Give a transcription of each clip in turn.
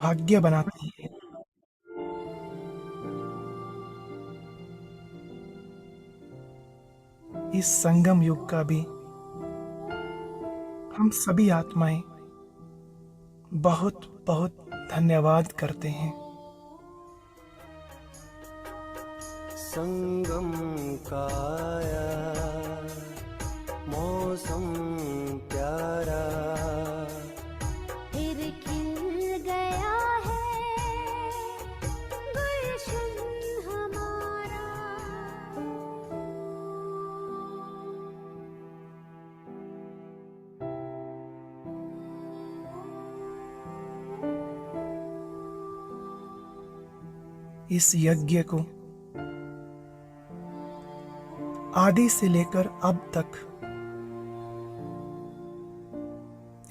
भाग्य बनाती है। इस संगम युग का भी हम सभी आत्माएं बहुत बहुत धन्यवाद करते हैं। संगम काया मौसम प्यारा फिर खिल गया है गुलशन हमारा। इस यज्ञ को आदि से लेकर अब तक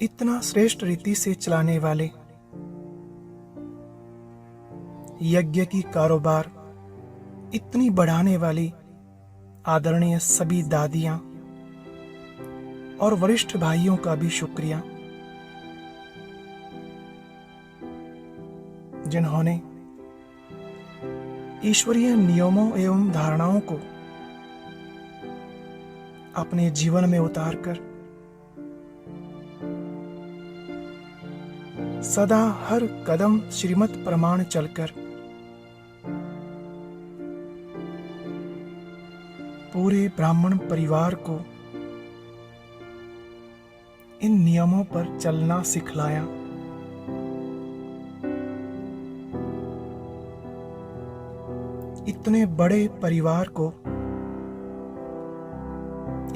इतना श्रेष्ठ रीति से चलाने वाले, यज्ञ की कारोबार इतनी बढ़ाने वाली आदरणीय सभी दादियां और वरिष्ठ भाइयों का भी शुक्रिया, जिन्होंने ईश्वरीय नियमों एवं धारणाओं को अपने जीवन में उतारकर सदा हर कदम श्रीमत प्रमाण चलकर पूरे ब्राह्मण परिवार को इन नियमों पर चलना सिखलाया। इतने बड़े परिवार को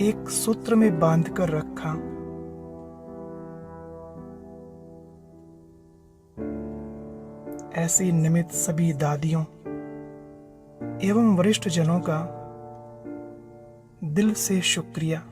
एक सूत्र में बांधकर रखा। ऐसे निमित्त सभी दादियों एवं वरिष्ठ जनों का दिल से शुक्रिया।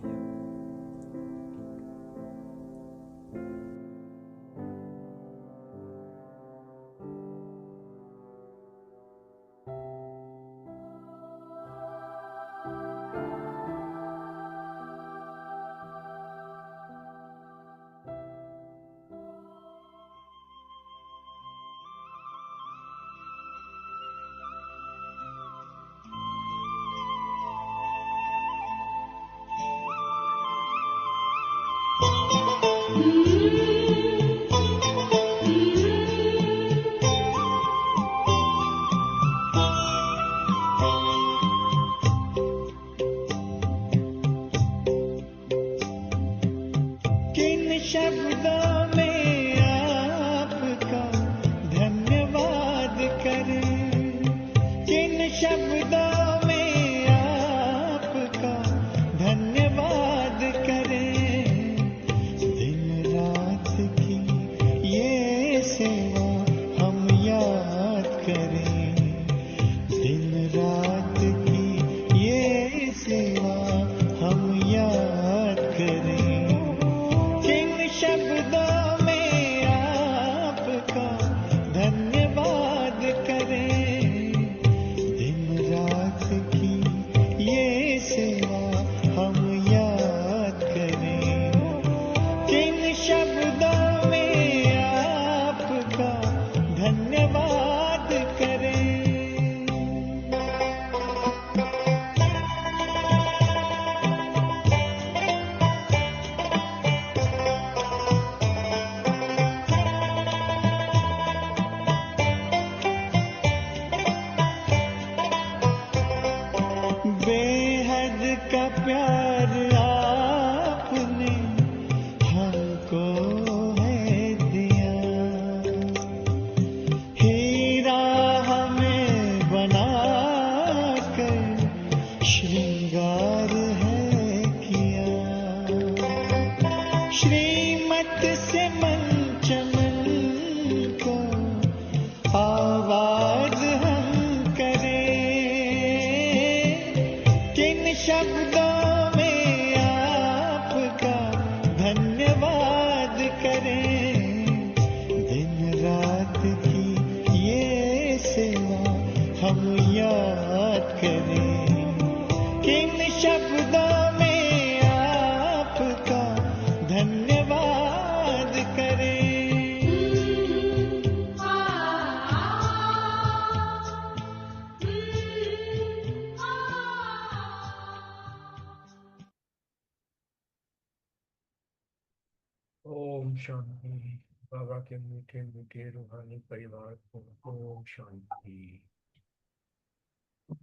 शांति। बाबा के मीठे मीठे रूहानी परिवार को ओम शांति।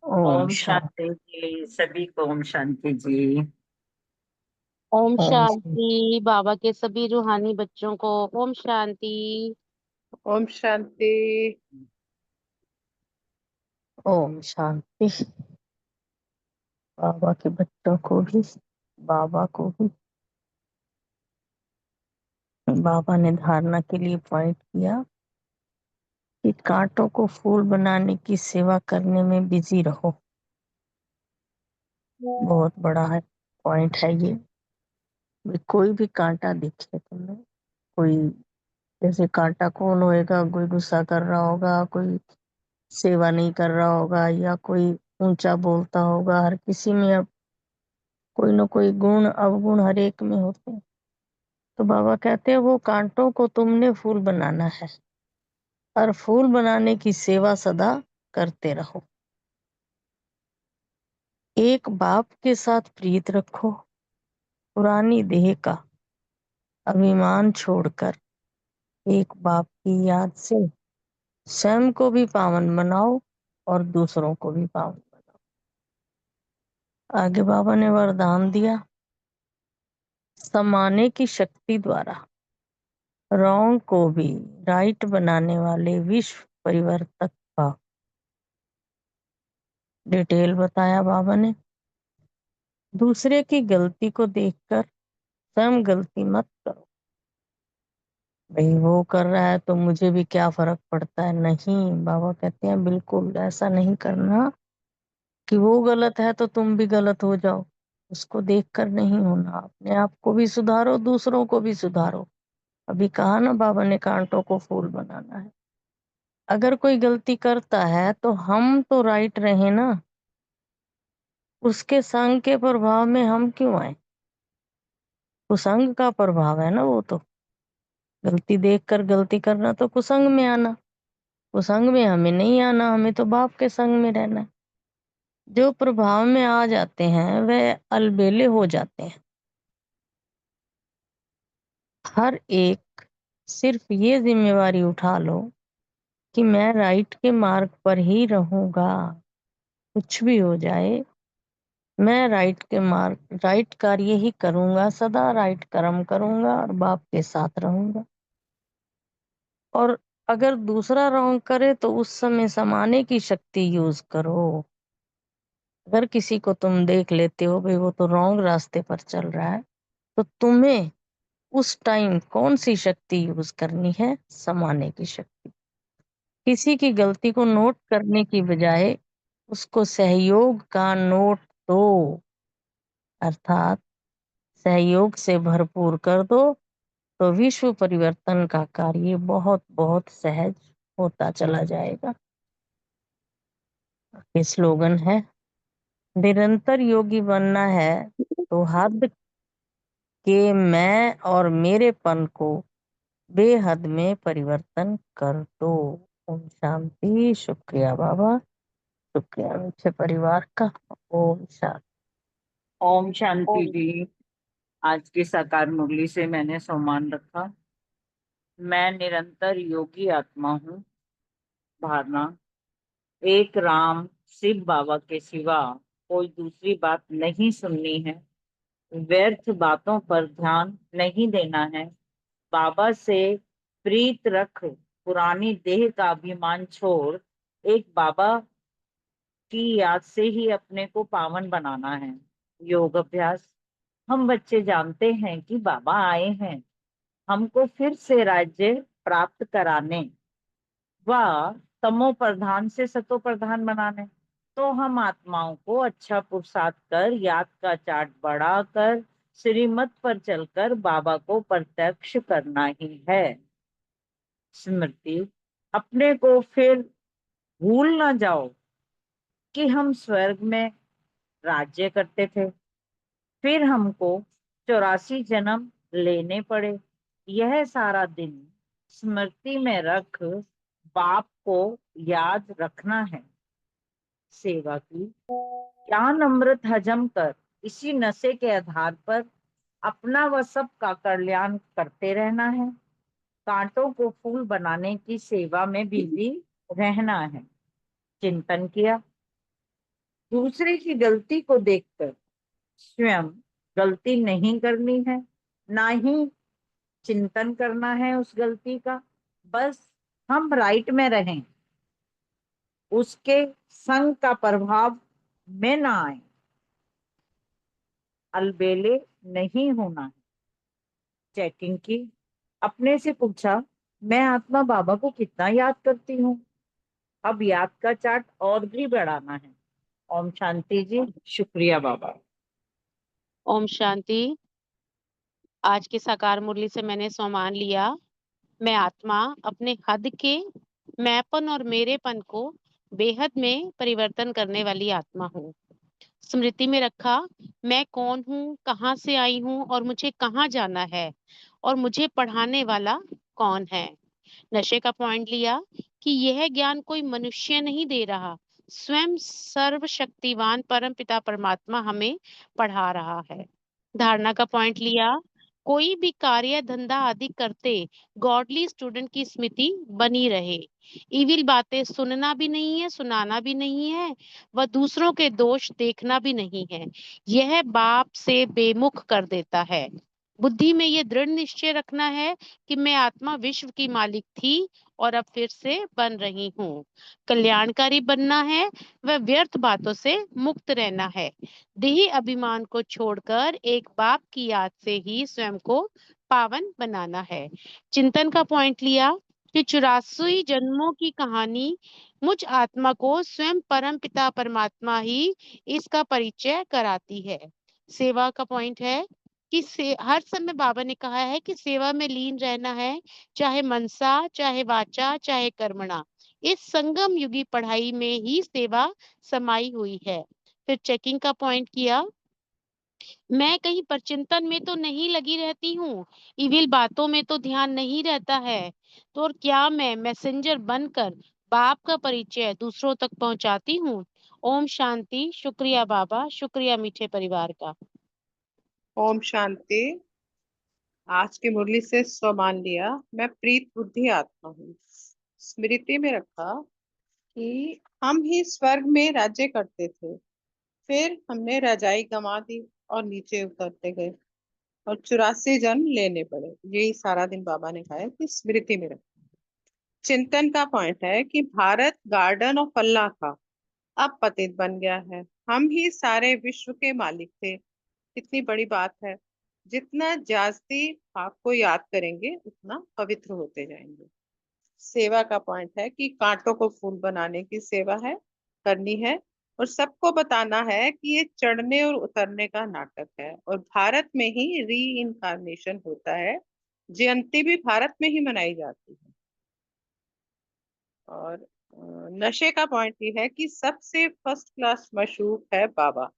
ओम शांति जी, सभी को ओम शांति जी। ओम ओम शांति। बाबा के सभी रूहानी बच्चों को ओम शांति। ओम शांति। ओम शांति। बाबा के बच्चों को भी, बाबा को भी। बाबा ने धारणा के लिए पॉइंट किया कि कांटों को फूल बनाने की सेवा करने में बिजी रहो। बहुत बड़ा है पॉइंट है ये। कोई भी कांटा दिखे तुम्हें, कोई जैसे कांटा कौन होएगा, कोई गुस्सा कर रहा होगा, कोई सेवा नहीं कर रहा होगा, या कोई ऊंचा बोलता होगा। हर किसी में अब कोई न कोई गुण अवगुण हर एक में होते हैं। तो बाबा कहते हैं वो कांटों को तुमने फूल बनाना है और फूल बनाने की सेवा सदा करते रहो। एक बाप के साथ प्रीत रखो, पुरानी देह का अभिमान छोड़कर एक बाप की याद से स्वयं को भी पावन बनाओ और दूसरों को भी पावन बनाओ। आगे बाबा ने वरदान दिया, समाने की शक्ति द्वारा रॉन्ग को भी राइट बनाने वाले विश्व परिवर्तक का डिटेल बताया बाबा ने। दूसरे की गलती को देखकर स्वयं गलती मत करो। भाई वो कर रहा है तो मुझे भी क्या फर्क पड़ता है, नहीं। बाबा कहते हैं बिल्कुल ऐसा नहीं करना कि वो गलत है तो तुम भी गलत हो जाओ। उसको देखकर नहीं होना। अपने आप को भी सुधारो, दूसरों को भी सुधारो। अभी कहा ना बाबा ने कांटों को फूल बनाना है। अगर कोई गलती करता है तो हम तो राइट रहे ना, उसके संग के प्रभाव में हम क्यों आए? कुसंग का प्रभाव है ना वो तो। गलती देखकर गलती करना तो कुसंग में आना। कुसंग में हमें नहीं आना, हमें तो बाप के संग में रहना है। जो प्रभाव में आ जाते हैं वह अलबेले हो जाते हैं। हर एक सिर्फ ये जिम्मेवारी उठा लो कि मैं राइट के मार्ग पर ही रहूंगा। कुछ भी हो जाए मैं राइट कार्य ही करूंगा, सदा राइट कर्म करूंगा और बाप के साथ रहूंगा। और अगर दूसरा रॉन्ग करे तो उस समय समाने की शक्ति यूज करो। अगर किसी को तुम देख लेते हो भाई वो तो रॉन्ग रास्ते पर चल रहा है, तो तुम्हें उस टाइम कौन सी शक्ति यूज करनी है? समाने की शक्ति। किसी की गलती को नोट करने की बजाय उसको सहयोग का नोट दो, अर्थात सहयोग से भरपूर कर दो, तो विश्व परिवर्तन का कार्य बहुत बहुत सहज होता चला जाएगा। ये स्लोगन है, निरंतर योगी बनना है तो हद के मैं और मेरेपन को बेहद में परिवर्तन कर दो। ओम शांति। शुक्रिया बाबा, शुक्रिया मीठे परिवार का। ओम शांति। ओम शांति जी। आज की साकार मुरली से मैंने सोमान रखा, मैं निरंतर योगी आत्मा हूँ। धारणा, एक राम शिव बाबा के सिवा कोई दूसरी बात नहीं सुननी है। व्यर्थ बातों पर ध्यान नहीं देना है। बाबा से प्रीत रख, पुरानी देह का अभिमान छोड़, एक बाबा की याद से ही अपने को पावन बनाना है। योग अभ्यास, हम बच्चे जानते हैं कि बाबा आए हैं हमको फिर से राज्य प्राप्त कराने व तमो प्रधान से सतो प्रधान बनाने। तो हम आत्माओं को अच्छा पुरुषार्थ कर, याद का चार्ट बढ़ाकर, श्रीमत पर चलकर बाबा को प्रत्यक्ष करना ही है। स्मृति, अपने को फिर भूल ना जाओ कि हम स्वर्ग में राज्य करते थे, फिर हमको 84 जन्म लेने पड़े। यह सारा दिन स्मृति में रख बाप को याद रखना है। सेवा की ज्ञान अमृत हजम कर इसी नशे के आधार पर अपना व सबका कल्याण करते रहना है। कांटों को फूल बनाने की सेवा में बिजी रहना है। चिंतन किया। दूसरे की गलती को देखकर स्वयं गलती नहीं करनी है, ना ही चिंतन करना है उस गलती का। बस हम राइट में रहें, उसके संग का प्रभाव में ना आए, अलबेले नहीं होना है। चेकिंग की। अपने से पूछा, मैं आत्मा बाबा को कितना याद करती हूँ। अब याद का चार्ट और भी बढ़ाना है। ओम शांति जी। शुक्रिया बाबा। ओम शांति। आज की साकार मुरली से मैंने सम्मान लिया। मैं आत्मा अपने हद के मैंपन और मेरेपन को बेहद में परिवर्तन करने वाली आत्मा हूँ। स्मृति में रखा, मैं कौन हूँ, कहाँ से आई हूँ और मुझे कहाँ जाना है और मुझे पढ़ाने वाला कौन है। नशे का पॉइंट लिया कि यह ज्ञान कोई मनुष्य नहीं दे रहा, स्वयं सर्वशक्तिवान परमपिता परमात्मा हमें पढ़ा रहा है। धारणा का पॉइंट लिया, कोई भी कार्य धंधा आदि करते गॉडली स्टूडेंट की स्मृति बनी रहे। इविल बातें सुनना भी नहीं है, सुनाना भी नहीं है, व दूसरों के दोष देखना भी नहीं है। यह बाप से बेमुख कर देता है। बुद्धि में यह दृढ़ निश्चय रखना है कि मैं आत्मा विश्व की मालिक थी और अब फिर से बन रही हूँ। कल्याणकारी बनना है व व्यर्थ बातों से मुक्त रहना है। देही अभिमान को छोड़कर एक बाप की याद से ही स्वयं को पावन बनाना है। चिंतन का पॉइंट लिया कि 84 जन्मों की कहानी मुझ आत्मा को स्वयं परम पिता परमात्मा ही इसका परिचय कराती है। सेवा का पॉइंट है कि हर समय बाबा ने कहा है कि सेवा में लीन रहना है, चाहे मनसा, चाहे वाचा, चाहे कर्मणा। इस संगम युगी पढ़ाई में ही सेवा समाई हुई है। फिर चेकिंग का पॉइंट किया, मैं कहीं पर चिंतन में तो नहीं लगी रहती हूँ, इविल बातों में तो ध्यान नहीं रहता है, तो और क्या मैं मैसेंजर बनकर बाप का परिचय दूसरों तक पहुंचाती हूँ। ओम शांति। शुक्रिया बाबा, शुक्रिया मीठे परिवार का। ओम शांति। आज की मुरली से सम्मान लिया, मैं प्रीत बुद्धि आत्मा हूँ। स्मृति में रखा कि हम ही स्वर्ग में राज्य करते थे, फिर हमने रजाई गंवा दी और नीचे उतरते गए और 84 जन्म लेने पड़े। यही सारा दिन बाबा ने कहा है कि स्मृति में रखा। चिंतन का पॉइंट है कि भारत गार्डन ऑफ अल्लाह था, अब पतित बन गया है। हम ही सारे विश्व के मालिक थे। कितनी बड़ी बात है। जितना जास्ती आपको याद करेंगे उतना पवित्र होते जाएंगे। सेवा का पॉइंट है कि कांटों को फूल बनाने की सेवा है, करनी है, और सबको बताना है कि ये चढ़ने और उतरने का नाटक है और भारत में ही री इनकारनेशन होता है। जयंती भी भारत में ही मनाई जाती है। और नशे का पॉइंट ये है कि सबसे फर्स्ट क्लास मशहूर है बाबा,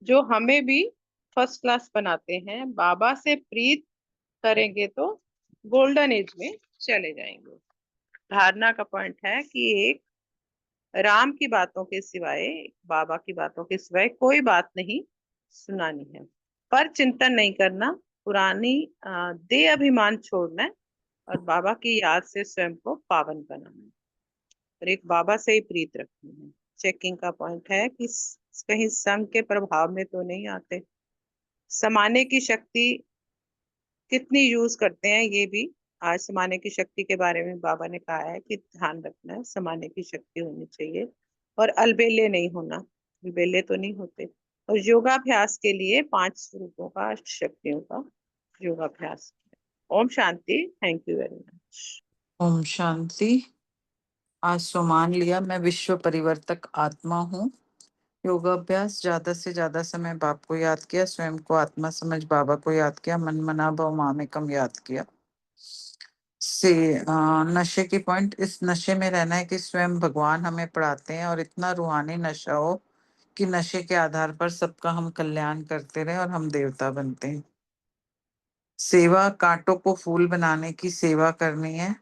जो हमें भी फर्स्ट क्लास बनाते हैं। बाबा से प्रीत करेंगे तो गोल्डन एज में चले जाएंगे। धारणा का पॉइंट है कि एक राम की बातों के सिवाय, बाबा की बातों के सिवाय कोई बात नहीं सुनानी है, पर चिंतन नहीं करना, पुरानी देह अभिमान छोड़ना है और बाबा की याद से स्वयं को पावन बनाना है और एक बाबा से ही प्रीत रखनी है। चेकिंग का पॉइंट है कि कहीं संघ के प्रभाव में तो नहीं आते। समाने की शक्ति कितनी यूज करते हैं ये भी आज समाने की शक्ति के बारे में बाबा ने कहा है कि ध्यान रखना है, समाने की शक्ति होनी चाहिए और अलबेले नहीं होना। अलबेले तो नहीं होते। और योगाभ्यास के लिए 5 स्वरूपों का, अष्ट शक्तियों का योगाभ्यास। ओम शांति। Thank you very much. ओम शांति। आज सम्मान लिया, मैं विश्व परिवर्तक आत्मा हूँ। योगाभ्यास, ज्यादा से ज्यादा समय बाप को याद किया, स्वयं को आत्मा समझ बाबा को याद किया, मन मना भव मामेकम याद किया। से नशे की पॉइंट, इस नशे में रहना है कि स्वयं भगवान हमें पढ़ाते हैं और इतना रूहानी नशा हो कि नशे के आधार पर सबका हम कल्याण करते रहे और हम देवता बनते हैं। सेवा, कांटों को फूल बनाने की सेवा करनी है।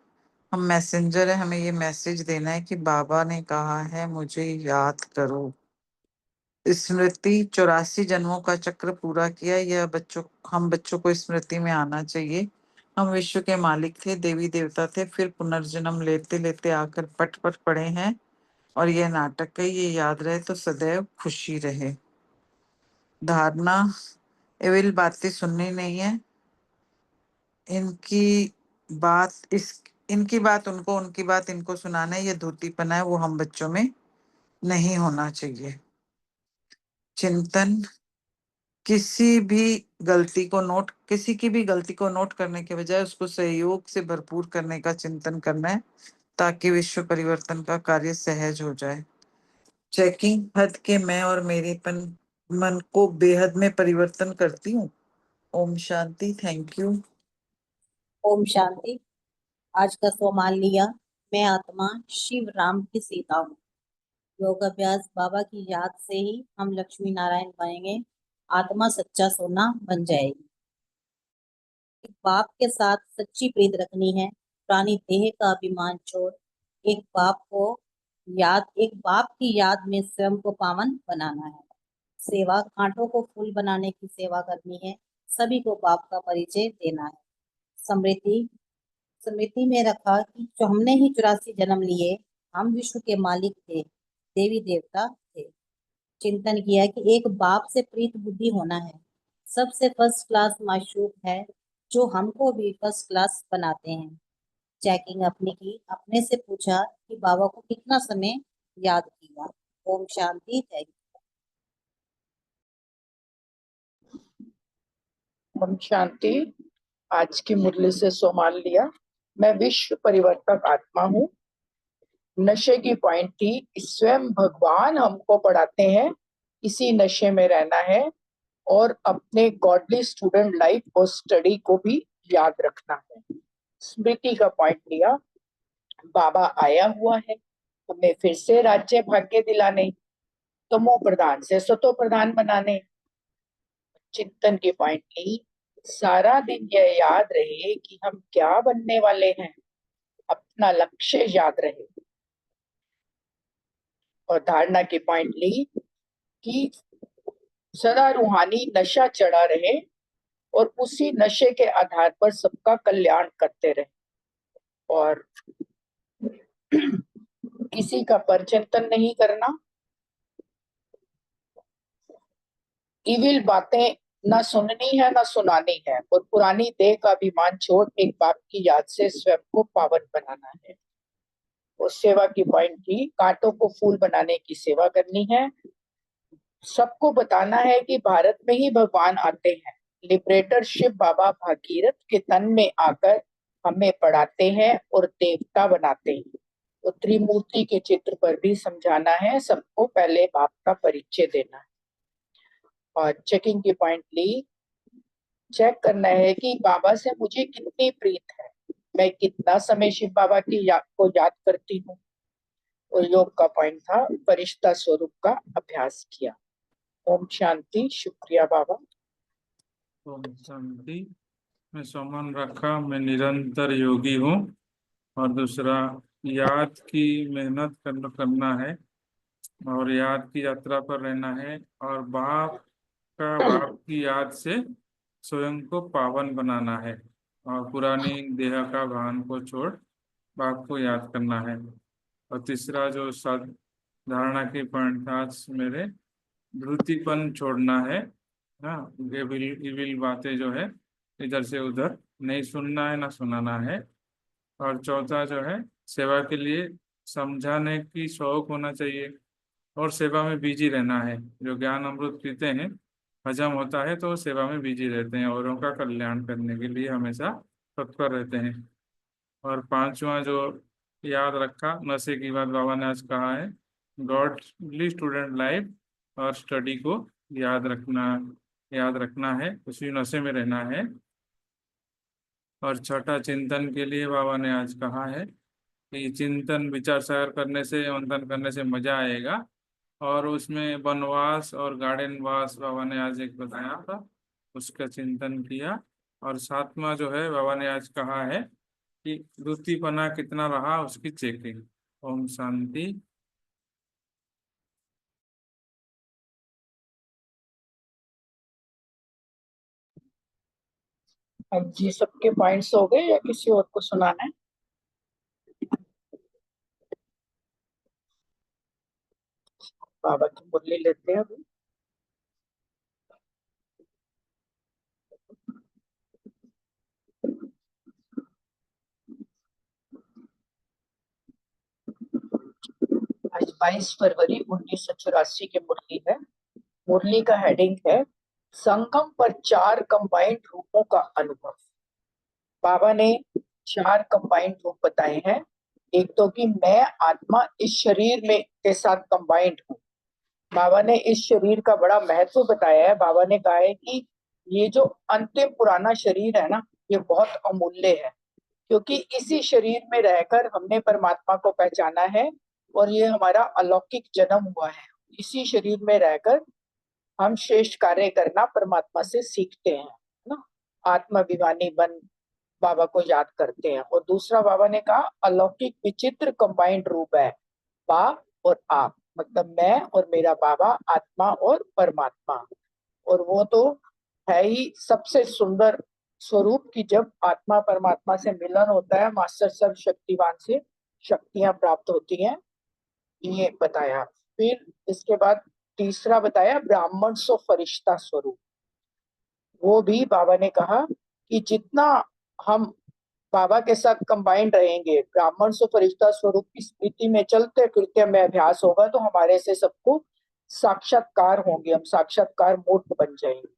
हम मैसेंजर है, हमें ये मैसेज देना है कि बाबा ने कहा है मुझे याद करो। स्मृति 84 जन्मों का चक्र पूरा किया। यह हम बच्चों को स्मृति में आना चाहिए। हम विश्व के मालिक थे, देवी देवता थे, फिर पुनर्जन्म लेते लेते आकर पट पट पड़े हैं और यह नाटक है, ये याद रहे तो सदैव खुशी रहे। धारणा, एविल बातें सुननी नहीं है, इनकी बात उनको, उनकी बात इनको सुनाना है, ये धूतीपना है, वो हम बच्चों में नहीं होना चाहिए। चिंतन, किसी की भी गलती को नोट करने के बजाय उसको सहयोग से भरपूर करने का चिंतन करना है ताकि विश्व परिवर्तन का कार्य सहज हो जाए। चेकिंग, हद के मैं और मेरेपन मन को बेहद में परिवर्तन करती हूँ। ओम शांति। Thank you. ओम शांति। आज का सोमान लिया, मैं आत्मा शिव राम की सीता हूँ। योग अभ्यास, बाबा की याद से ही हम लक्ष्मी नारायण बनेंगे, आत्मा सच्चा सोना बन जाएगी। एक बाप के साथ सच्ची प्रीत रखनी है, पुरानी देह का अभिमान छोड़ एक बाप की याद में स्वयं को पावन बनाना है। सेवा, कांटों को फूल बनाने की सेवा करनी है, सभी को बाप का परिचय देना है। स्मृति में रखा कि जो हमने ही 84 जन्म लिए, हम विश्व के मालिक थे, देवी देवता थे। चिंतन किया कि एक बाप से प्रीत बुद्धि होना है, सबसे फर्स्ट क्लास माशूक है जो हमको भी फर्स्ट क्लास बनाते हैं। चेकिंग अपनी की, अपने से पूछा कि बाबा को कितना समय याद किया। ओम शांति। थैंक ओम शांति। आज की मुरली से सोमान लिया, मैं विश्व परिवर्तक आत्मा हूँ। नशे की पॉइंट थी, स्वयं भगवान हमको पढ़ाते हैं इसी नशे में रहना है और अपने गॉडली स्टूडेंट लाइफ और स्टडी को भी याद रखना है। स्मृति का पॉइंट लिया, बाबा आया हुआ है हमें फिर से राज्य भाग्य दिलाने, तमो प्रधान से सतो प्रधान बनाने। चिंतन की पॉइंट ली, सारा दिन यह याद रहे कि हम क्या बनने वाले हैं, अपना लक्ष्य याद रहे। और धारणा की पॉइंट ली कि सदा रूहानी नशा चढ़ा रहे और उसी नशे के आधार पर सबका कल्याण करते रहे और किसी का परचिंतन नहीं करना, इविल बातें ना सुननी है ना सुनानी है और पुरानी देह का अभिमान छोड़ एक बाप की याद से स्वयं को पावन बनाना है। और सेवा की पॉइंट थी, कांटों को फूल बनाने की सेवा करनी है, सबको बताना है कि भारत में ही भगवान आते हैं। लिबरेटर शिव बाबा भागीरथ के तन में आकर हमें पढ़ाते हैं और देवता बनाते हैं। तो त्रिमूर्ति के चित्र पर भी समझाना है, सबको पहले बाप का परिचय देना है। और चेकिंग की पॉइंट ली, चेक करना है कि बाबा से मुझे कितनी प्रीत है, मैं कितना समय शिव बाबा की को याद करती हूँ। और योग का पॉइंट था, फरिश्ता स्वरूप का अभ्यास किया। ओम शांति। शुक्रिया बाबा। ओम शांति। मैं सोमन रखा, मैं निरंतर योगी हूँ। और दूसरा, याद की मेहनत करना है और याद की यात्रा पर रहना है और बाप की याद से स्वयं को पावन बनाना है और पुरानी देह का भान को छोड़ बाप को याद करना है। और तीसरा जो धारणा की पॉइंट था मेरे, धृतिपन छोड़ना है। हाँ, इविल बातें जो है इधर से उधर नहीं सुनना है ना सुनाना है। और चौथा जो है, सेवा के लिए समझाने की शौक होना चाहिए और सेवा में बिजी रहना है। जो ज्ञान अमृत पीते हैं, हजम होता है तो सेवा में बिजी रहते हैं, औरों का कल्याण करने के लिए हमेशा तत्पर रहते हैं। और पांचवा जो याद रखा, नशे की बात बाबा ने आज कहा है, गॉडली स्टूडेंट लाइफ और स्टडी को याद रखना है, उसी नशे में रहना है। और छठा, चिंतन के लिए बाबा ने आज कहा है कि चिंतन विचार सागर करने से, मंथन करने से मजा आएगा। और उसमें वनवास और गार्डन वास बाबा ने आज एक बताया था, उसका चिंतन किया। और सातवां जो है, बाबा ने आज कहा है कि द्वितीयपना कितना रहा उसकी चेकिंग। ओम शांति। अब जी सबके पॉइंट्स हो गए या किसी और को सुनाना है? बाबा की मुरली लेते हैं अभी। आज 22 फरवरी 1984 की मुरली है। मुरली का हेडिंग है संगम पर 4 कंबाइंड रूपों का अनुभव। बाबा ने 4 कंबाइंड रूप बताए हैं। एक तो कि मैं आत्मा इस शरीर में के साथ कंबाइंड हूँ। बाबा ने इस शरीर का बड़ा महत्व बताया है। बाबा ने कहा है कि ये जो अंतिम पुराना शरीर है ना, ये बहुत अमूल्य है, क्योंकि इसी शरीर में रहकर हमने परमात्मा को पहचाना है और ये हमारा अलौकिक जन्म हुआ है। इसी शरीर में रहकर हम श्रेष्ठ कार्य करना परमात्मा से सीखते हैं ना। आत्माभिमानी बन बाबा को याद करते हैं। और दूसरा बाबा ने कहा अलौकिक विचित्र कंबाइंड रूप है बा और आप, मतलब मैं और मेरा बाबा, आत्मा और परमात्मा। और वो तो है ही सबसे सुंदर स्वरूप की जब आत्मा परमात्मा से मिलन होता है, मास्टर सर्वशक्तिवान से शक्तियां प्राप्त होती हैं, ये बताया। फिर इसके बाद तीसरा बताया ब्राह्मण सो फरिश्ता स्वरूप। वो भी बाबा ने कहा कि जितना हम बाबा के साथ कंबाइंड रहेंगे, ब्राह्मण से फरिश्ता स्वरूप की स्थिति में चलते फिरते में अभ्यास होगा, तो हमारे से सबको साक्षात्कार होंगे, हम साक्षात्कार मूर्त बन जाएंगे।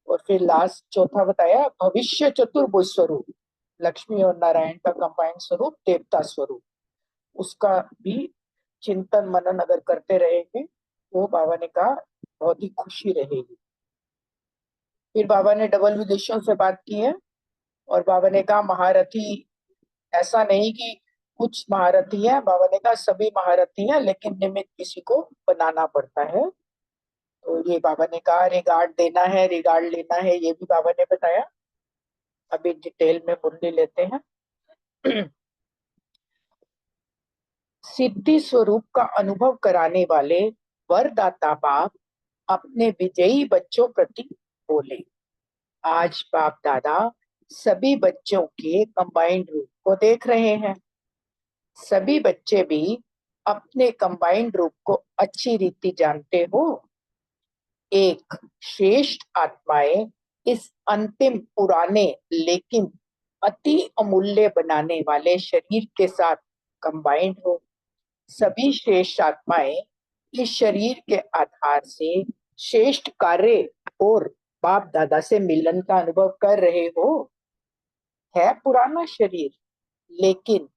और फिर लास्ट चौथा बताया भविष्य चतुर्भुज स्वरूप, लक्ष्मी और नारायण का कंबाइंड स्वरूप, देवता स्वरूप। उसका भी चिंतन मनन अगर करते रहेंगे तो बाबा ने कहा बहुत ही खुशी रहेगी। फिर बाबा ने डबल विदेशियों से बात की है और बाबा ने कहा महारथी ऐसा नहीं कि कुछ महारथी हैं, बाबा ने कहा सभी महारथी हैं, लेकिन निमित्त किसी को बनाना पड़ता है। तो ये बाबा ने कहा रिगार्ड देना है, रिगार्ड लेना है, ये भी बाबा ने बताया। अभी डिटेल में मुरली लेते हैं। सिद्धि स्वरूप का अनुभव कराने वाले वरदाता बाप अपने विजयी बच्चों प्रति बोले। आज बाप दादा सभी बच्चों के कंबाइंड रूप को देख रहे हैं। सभी बच्चे भी अपने कंबाइंड रूप को अच्छी रीति जानते हो। एक श्रेष्ठ आत्माएं इस अंतिम पुराने लेकिन अति अमूल्य बनाने वाले शरीर के साथ कंबाइंड हो। सभी श्रेष्ठ आत्माएं इस शरीर के आधार से श्रेष्ठ कार्य और बाप दादा से मिलन का अनुभव कर रहे हो। है पुराना शरीर, लेकिन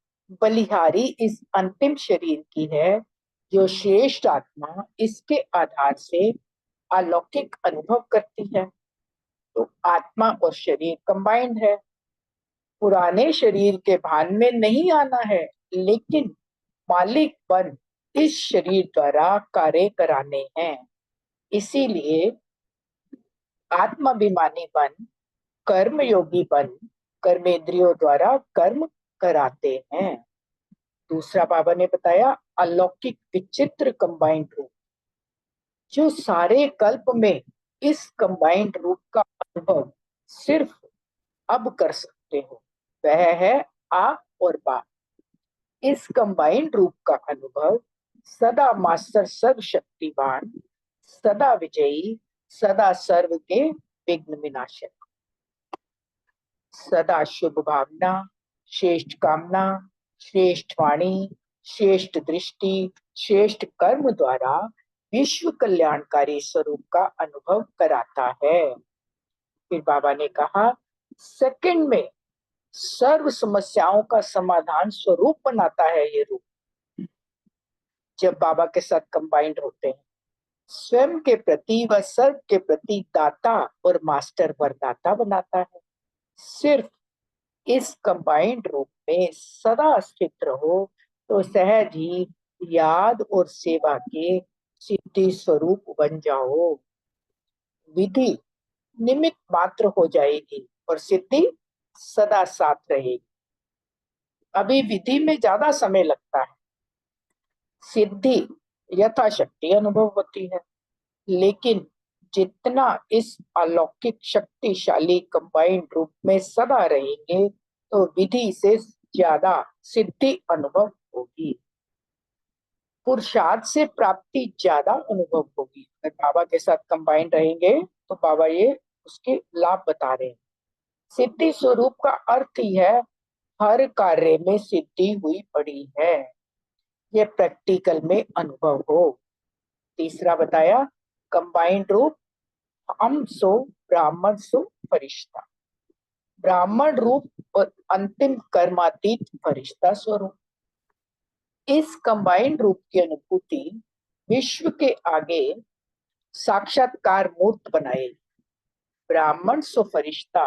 बलिहारी इस अंतिम शरीर की है, जो श्रेष्ठ आत्मा इसके आधार से अलौकिक अनुभव करती है। तो आत्मा और शरीर कंबाइंड है। पुराने शरीर के भान में नहीं आना है, लेकिन मालिक बन इस शरीर द्वारा कार्य कराने हैं। इसीलिए आत्माभिमानी बन, कर्मयोगी बन, कर्मेंद्रियों द्वारा कर्म कराते हैं। दूसरा बाबा ने बताया अलौकिक विचित्र कंबाइंड रूप, जो सारे कल्प में इस कंबाइंड रूप का अनुभव सिर्फ अब कर सकते हो, वह है आप और बाप। इस कंबाइंड रूप का अनुभव सदा मास्टर सर्वशक्तिवान, सदा विजयी, सदा सर्व के विघ्न विनाशक, सदा शुभ भावना, श्रेष्ठ कामना, श्रेष्ठ वाणी, श्रेष्ठ दृष्टि, श्रेष्ठ कर्म द्वारा विश्व कल्याणकारी स्वरूप का अनुभव कराता है। फिर बाबा ने कहा सेकंड में सर्व समस्याओं का समाधान स्वरूप बनाता है ये रूप। जब बाबा के साथ कंबाइंड होते हैं, स्वयं के प्रति व सर्व के प्रति दाता और मास्टर वरदाता बनाता है। सिर्फ इस कंबाइंड रूप में सदा स्थित रहो तो सहज ही याद और सेवा के सिद्धि स्वरूप बन जाओ। विधि निमित्त मात्र हो जाएगी और सिद्धि सदा साथ रहेगी। अभी विधि में ज्यादा समय लगता है, सिद्धि यथाशक्ति अनुभव होती है, लेकिन जितना इस अलौकिक शक्तिशाली कंबाइंड रूप में सदा रहेंगे तो विधि से ज्यादा सिद्धि अनुभव होगी, पुरुषार्थ से प्राप्ति ज्यादा अनुभव होगी। अगर बाबा के साथ कंबाइंड रहेंगे तो बाबा ये उसके लाभ बता रहे हैं। सिद्धि स्वरूप का अर्थ ही है हर कार्य में सिद्धि हुई पड़ी है, ये प्रैक्टिकल में अनुभव हो। तीसरा बताया कंबाइंड रूप हम सो ब्राह्मण सो फरिश्ता, ब्राह्मण रूप और अंतिम कर्मातीत फरिश्ता स्वरूप। इस कंबाइंड रूप की अनुभूति विश्व के आगे साक्षात्कार मूर्त बनाए। ब्राह्मण सो फरिश्ता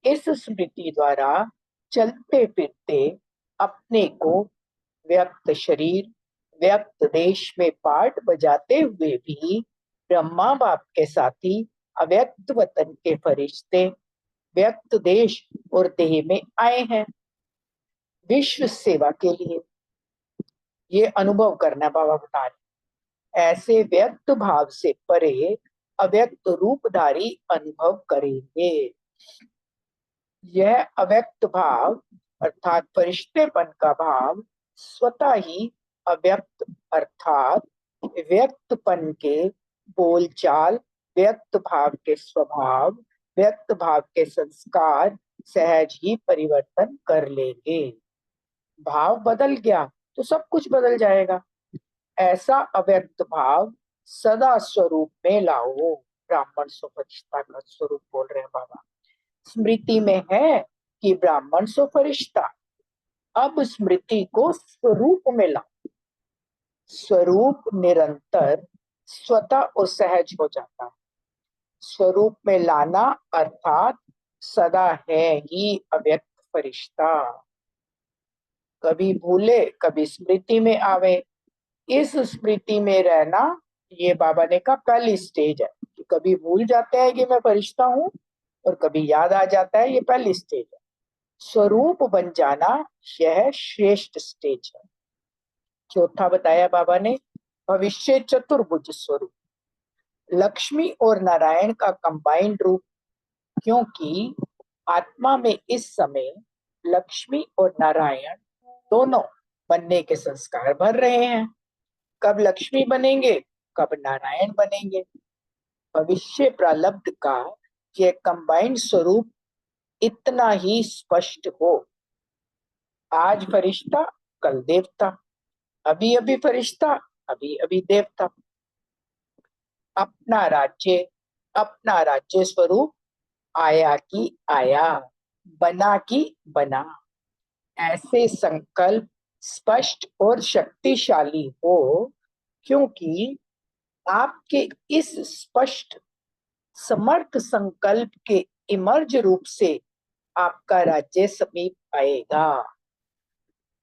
इस स्मृति द्वारा चलते फिरते अपने को व्यक्त शरीर व्यक्त देश में पाठ बजाते हुए भी ब्रह्मा बाप के साथी अव्यक्त वतन के फरिश्ते व्यक्त देश और देह में आए हैं विश्व सेवा के लिए। ये अनुभव करना बाबा बता रहे। ऐसे व्यक्त भाव से परे अव्यक्त रूपधारी अनुभव करेंगे। यह अव्यक्त भाव अर्थात फरिश्तेपन का भाव स्वतः ही अव्यक्त अर्थात व्यक्तपन के बोलचाल व्यक्त भाव के स्वभाव व्यक्त भाव के संस्कार सहज ही परिवर्तन कर लेंगे। भाव बदल गया तो सब कुछ बदल जाएगा। ऐसा अव्यक्त भाव सदा स्वरूप में लाओ। ब्राह्मण सो फरिश्ता का स्वरूप बोल रहे हैं बाबा। स्मृति में है कि ब्राह्मण सो फरिश्ता, अब स्मृति को स्वरूप में लाओ। स्वरूप निरंतर स्वतः और सहज हो जाता है। स्वरूप में लाना अर्थात सदा है ही अव्यक्त फरिश्ता, कभी भूले कभी स्मृति में आवे। इस स्मृति में रहना ये बाबा ने कहा पहली स्टेज है कि कभी भूल जाते हैं कि मैं फरिश्ता हूँ और कभी याद आ जाता है, ये पहली स्टेज है। स्वरूप बन जाना यह श्रेष्ठ स्टेज है। चौथा बताया बाबा ने भविष्य चतुर्भुज स्वरूप, लक्ष्मी और नारायण का कंबाइंड रूप, क्योंकि आत्मा में इस समय लक्ष्मी और नारायण दोनों बनने के संस्कार भर रहे हैं। कब लक्ष्मी बनेंगे कब नारायण बनेंगे। भविष्य प्रारब्ध का यह कंबाइंड स्वरूप इतना ही स्पष्ट हो। आज फरिश्ता कल देवता, अभी अभी फरिश्ता अभी अभी देवता। अपना राज्य स्वरूप आया की आया, बना की बना। ऐसे संकल्प स्पष्ट और शक्तिशाली हो, क्योंकि आपके इस स्पष्ट समर्थ संकल्प के इमर्ज रूप से आपका राज्य समीप आएगा।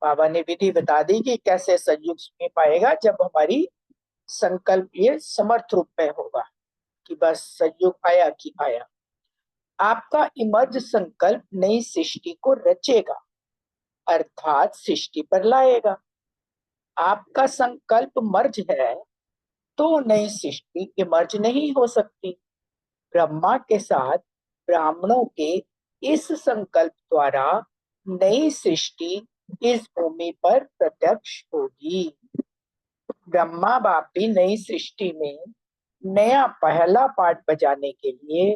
बाबा ने विधि बता दी कि कैसे संयुग समीप आएगा, जब हमारी संकल्प ये समर्थ रूप में होगा कि बस संयुग आया कि आया। आपका इमर्ज संकल्प नई सृष्टि को रचेगा अर्थात सृष्टि पर लाएगा। आपका संकल्प मर्ज है तो नई सृष्टि इमर्ज नहीं हो सकती। ब्रह्मा के साथ ब्राह्मणों के इस संकल्प द्वारा नई सृष्टि इस भूमि पर प्रत्यक्ष होगी। ब्रह्मा बाप भी नई सृष्टि में नया पहला पाठ बजाने के लिए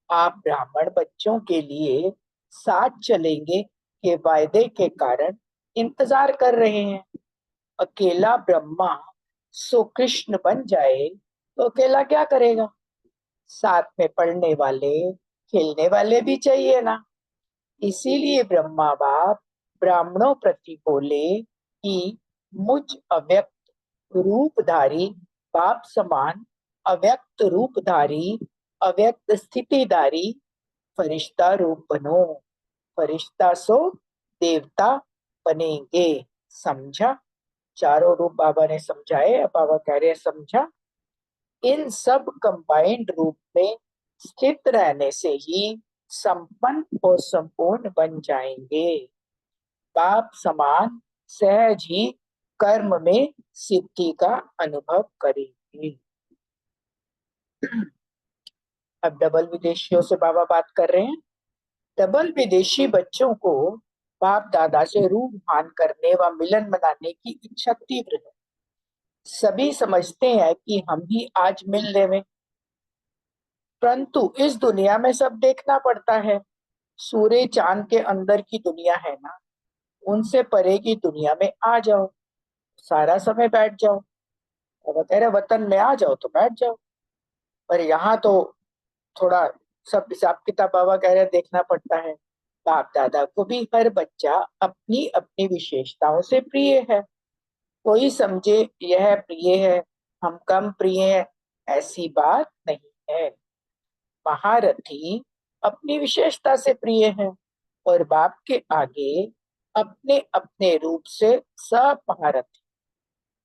आप ब्राह्मण बच्चों के लिए साथ चलेंगे के वायदे के कारण इंतजार कर रहे हैं। अकेला ब्रह्मा सो कृष्ण बन जाए तो अकेला क्या करेगा। साथ में पढ़ने वाले खेलने वाले भी चाहिए ना। इसीलिए ब्रह्मा बाप ब्राह्मणों प्रति बोले कि मुझ अव्यक्त रूपधारी बाप समान अव्यक्त रूपधारी अव्यक्त स्थितिधारी फरिश्ता रूप बनो। फरिश्ता सो देवता बनेंगे। समझा। चारों रूप बाबा ने समझाए। अब बाबा कह रहे हैं समझा। इन सब कंबाइंड रूप में स्थित रहने से ही संपन्न और संपूर्ण बन जाएंगे। बाप समान सहज ही कर्म में सिद्धि का अनुभव करेंगे। अब डबल विदेशियों से बाबा बात कर रहे हैं। डबल विदेशी बच्चों को बाप दादा से रूबहान करने व मिलन मनाने की इच्छा तीव्र है। सभी समझते हैं कि हम भी आज मिल लेवे, परंतु इस दुनिया में सब देखना पड़ता है। सूर्य चांद के अंदर की दुनिया है ना, उनसे परे की दुनिया में आ जाओ, सारा समय बैठ जाओ। और कह रहे वतन में आ जाओ तो बैठ जाओ, पर यहाँ तो थोड़ा सब हिसाब किताब बाबा कह रहे देखना पड़ता है। बाप दादा को भी हर बच्चा अपनी अपनी विशेषताओं से प्रिय है। कोई समझे यह प्रिय है, हम कम प्रिय है, ऐसी बात नहीं है। महारथी अपनी विशेषता से प्रिय है और बाप के आगे अपने अपने रूप से सब महारथी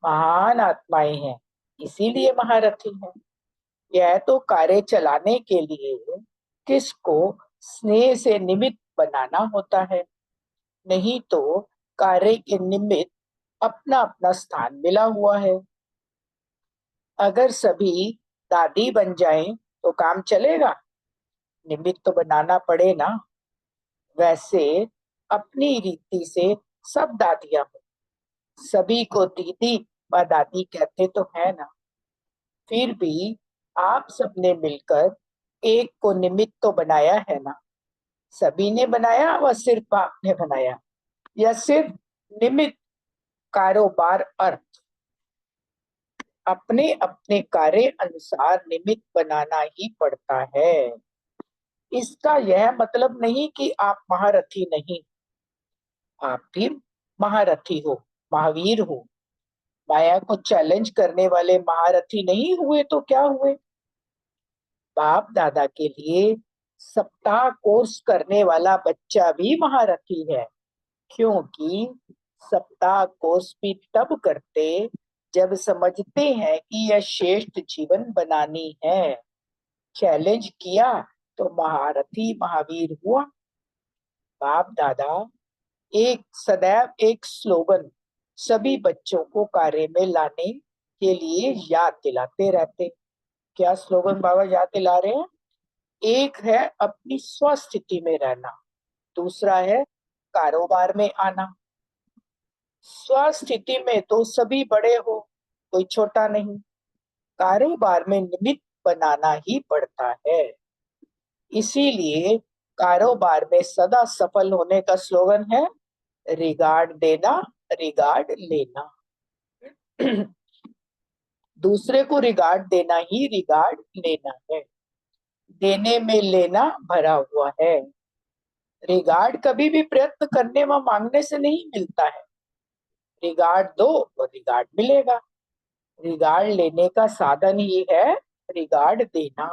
महान आत्माएं हैं, इसीलिए महारथी हैं। यह तो कार्य चलाने के लिए किसको स्नेह से निमित्त बनाना होता है, नहीं तो कार्य के निमित्त अपना अपना स्थान मिला हुआ है। अगर सभी दादी बन जाएं तो काम चलेगा, निमित्त तो बनाना पड़े ना। वैसे अपनी रीति से सब दादियां हो, सभी को दीदी व दादी कहते तो है ना। फिर भी आप सबने मिलकर एक को निमित्त तो बनाया है ना। सभी ने बनाया व सिर्फ आपने बनाया, या सिर्फ निमित्त कारोबार अर्थ। अपने अपने कार्य अनुसार निमित्त बनाना ही पड़ता है। इसका यह मतलब नहीं कि आप महारथी नहीं, आप भी महारथी हो, महावीर हो। माया को चैलेंज करने वाले महारथी नहीं हुए तो क्या हुए। बाप दादा के लिए सप्ताह कोर्स करने वाला बच्चा भी महारथी है, क्योंकि सप्ताह कोर्स भी तब करते जब समझते हैं कि यह श्रेष्ठ जीवन बनानी है। चैलेंज किया तो महारथी महावीर हुआ। बाप दादा एक सदैव एक स्लोगन सभी बच्चों को कार्य में लाने के लिए याद दिलाते रहते। क्या स्लोगन बाबा याद दिला रहे हैं? एक है अपनी स्वस्थिति में रहना, दूसरा है कारोबार में आना। स्वस्थिति में तो सभी बड़े हो, कोई छोटा नहीं। कारोबार में निमित्त बनाना ही पड़ता है। इसीलिए कारोबार में सदा सफल होने का स्लोगन है रिगार्ड देना, रिगार्ड लेना। दूसरे को रिगार्ड देना ही रिगार्ड लेना है। देने में लेना भरा हुआ है। रिगार्ड कभी भी प्रयत्न करने व मांगने से नहीं मिलता है। रिगार्ड दो तो रिगार्ड मिलेगा। रिगार्ड लेने का साधन ही है रिगार्ड देना।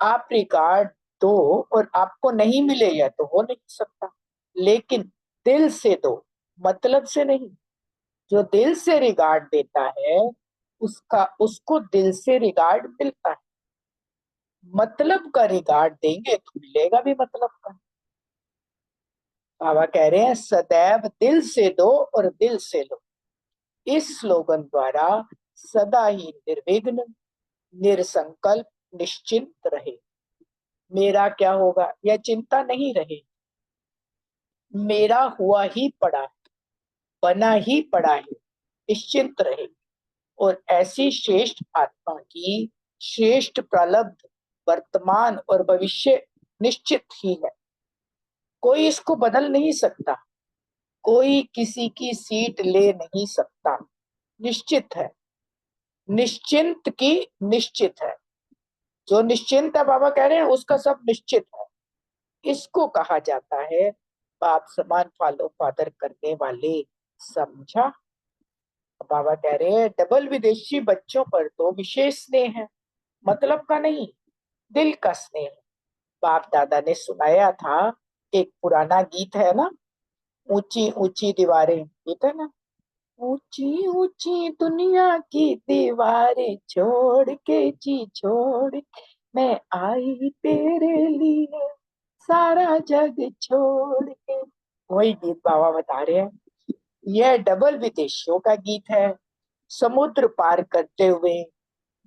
आप रिगार्ड दो और आपको नहीं मिले यह तो हो नहीं सकता, लेकिन दिल से दो, मतलब से नहीं। जो दिल से रिगार्ड देता है उसको दिल से रिगार्ड मिलता है। मतलब का रिगार्ड देंगे तो मिलेगा भी मतलब का। बाबा कह रहे हैं सदैव दिल से दो और दिल से लो। इस स्लोगन द्वारा सदा ही निर्विघ्न, निरसंकल्प, निश्चिंत रहे। मेरा क्या होगा यह चिंता नहीं रहे। मेरा हुआ ही पड़ा है, बना ही पड़ा है, निश्चिंत रहे। और ऐसी श्रेष्ठ आत्मा की श्रेष्ठ प्रलब्ध वर्तमान और भविष्य निश्चित ही है। कोई इसको बदल नहीं सकता, कोई किसी की सीट ले नहीं सकता। निश्चित है, निश्चिंत की निश्चित है। जो निश्चिंत है बाबा कह रहे हैं उसका सब निश्चित है। इसको कहा जाता है बाप समान फॉलो फादर करने वाले। समझा? बाबा कह रहे हैं डबल विदेशी बच्चों पर तो विशेष स्नेह है, मतलब का नहीं, दिल का स्नेह। बाप दादा ने सुनाया था, एक पुराना गीत है ना, ऊंची ऊंची दीवारें, गीत है ना। ऊंची ऊंची दुनिया की दीवारें छोड़ के जी छोड़ के मैं आई तेरे लिए सारा जग छोड़ के। वही गीत बाबा बता रहे हैं। यह डबल विदेशियों का गीत है। समुद्र पार करते हुए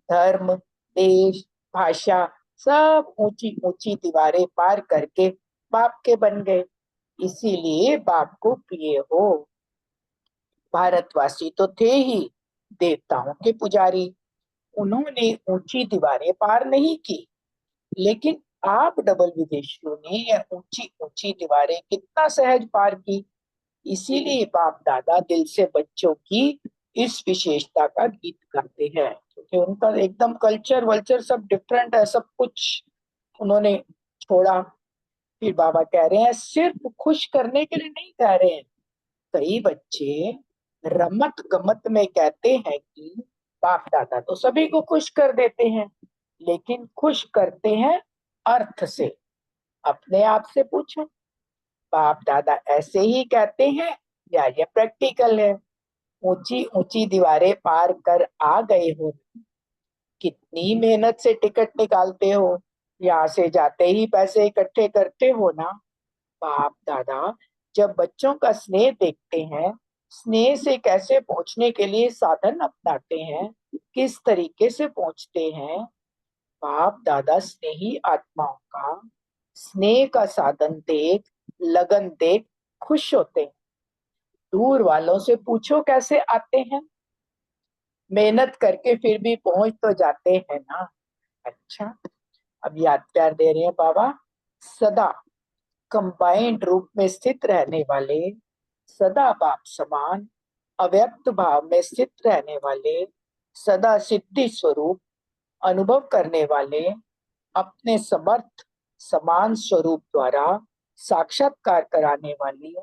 धर्म, देश, भाषा सब ऊंची ऊंची दीवारें पार करके बाप के बन गए, इसीलिए बाप को प्रिय हो। भारतवासी तो थे ही देवताओं के पुजारी, उन्होंने ऊंची दीवारें पार नहीं की, लेकिन आप डबल विदेशियों ने यह ऊंची ऊंची दीवारें कितना सहज पार की। इसीलिए बाप दादा दिल से बच्चों की इस विशेषता का गीत गाते हैं, क्योंकि उनका एकदम कल्चर वल्चर सब डिफरेंट है, सब कुछ उन्होंने छोड़ा। फिर बाबा कह रहे हैं सिर्फ खुश करने के लिए नहीं कह रहे हैं। कई बच्चे रमत गमत में कहते हैं कि बाप दादा तो सभी को खुश कर देते हैं, लेकिन खुश करते हैं अर्थ से। अपने आप से पूछो, बाप दादा ऐसे ही कहते हैं या ये प्रैक्टिकल है? ऊंची ऊंची दीवारें पार कर आ गए हो, कितनी मेहनत से टिकट निकालते हो, यहाँ से जाते ही पैसे इकट्ठे करते हो ना। बाप दादा जब बच्चों का स्नेह देखते हैं, स्नेह से कैसे पहुंचने के लिए साधन अपनाते हैं, किस तरीके से पहुंचते हैं, बाप दादा स्नेही आत्माओं का स्नेह का साधन देख, लगन देख खुश होते हैं। दूर वालों से पूछो कैसे आते हैं, मेहनत करके फिर भी पहुंच तो जाते हैं ना। अच्छा, अब याद प्यार दे रहे हैं बाबा। सदा कंबाइंड रूप में स्थित रहने वाले, सदा बाप समान अव्यक्त भाव में स्थित रहने वाले, सदा सिद्धि स्वरूप अनुभव करने वाले, अपने समर्थ समान स्वरूप द्वारा साक्षात्कार कराने वाली,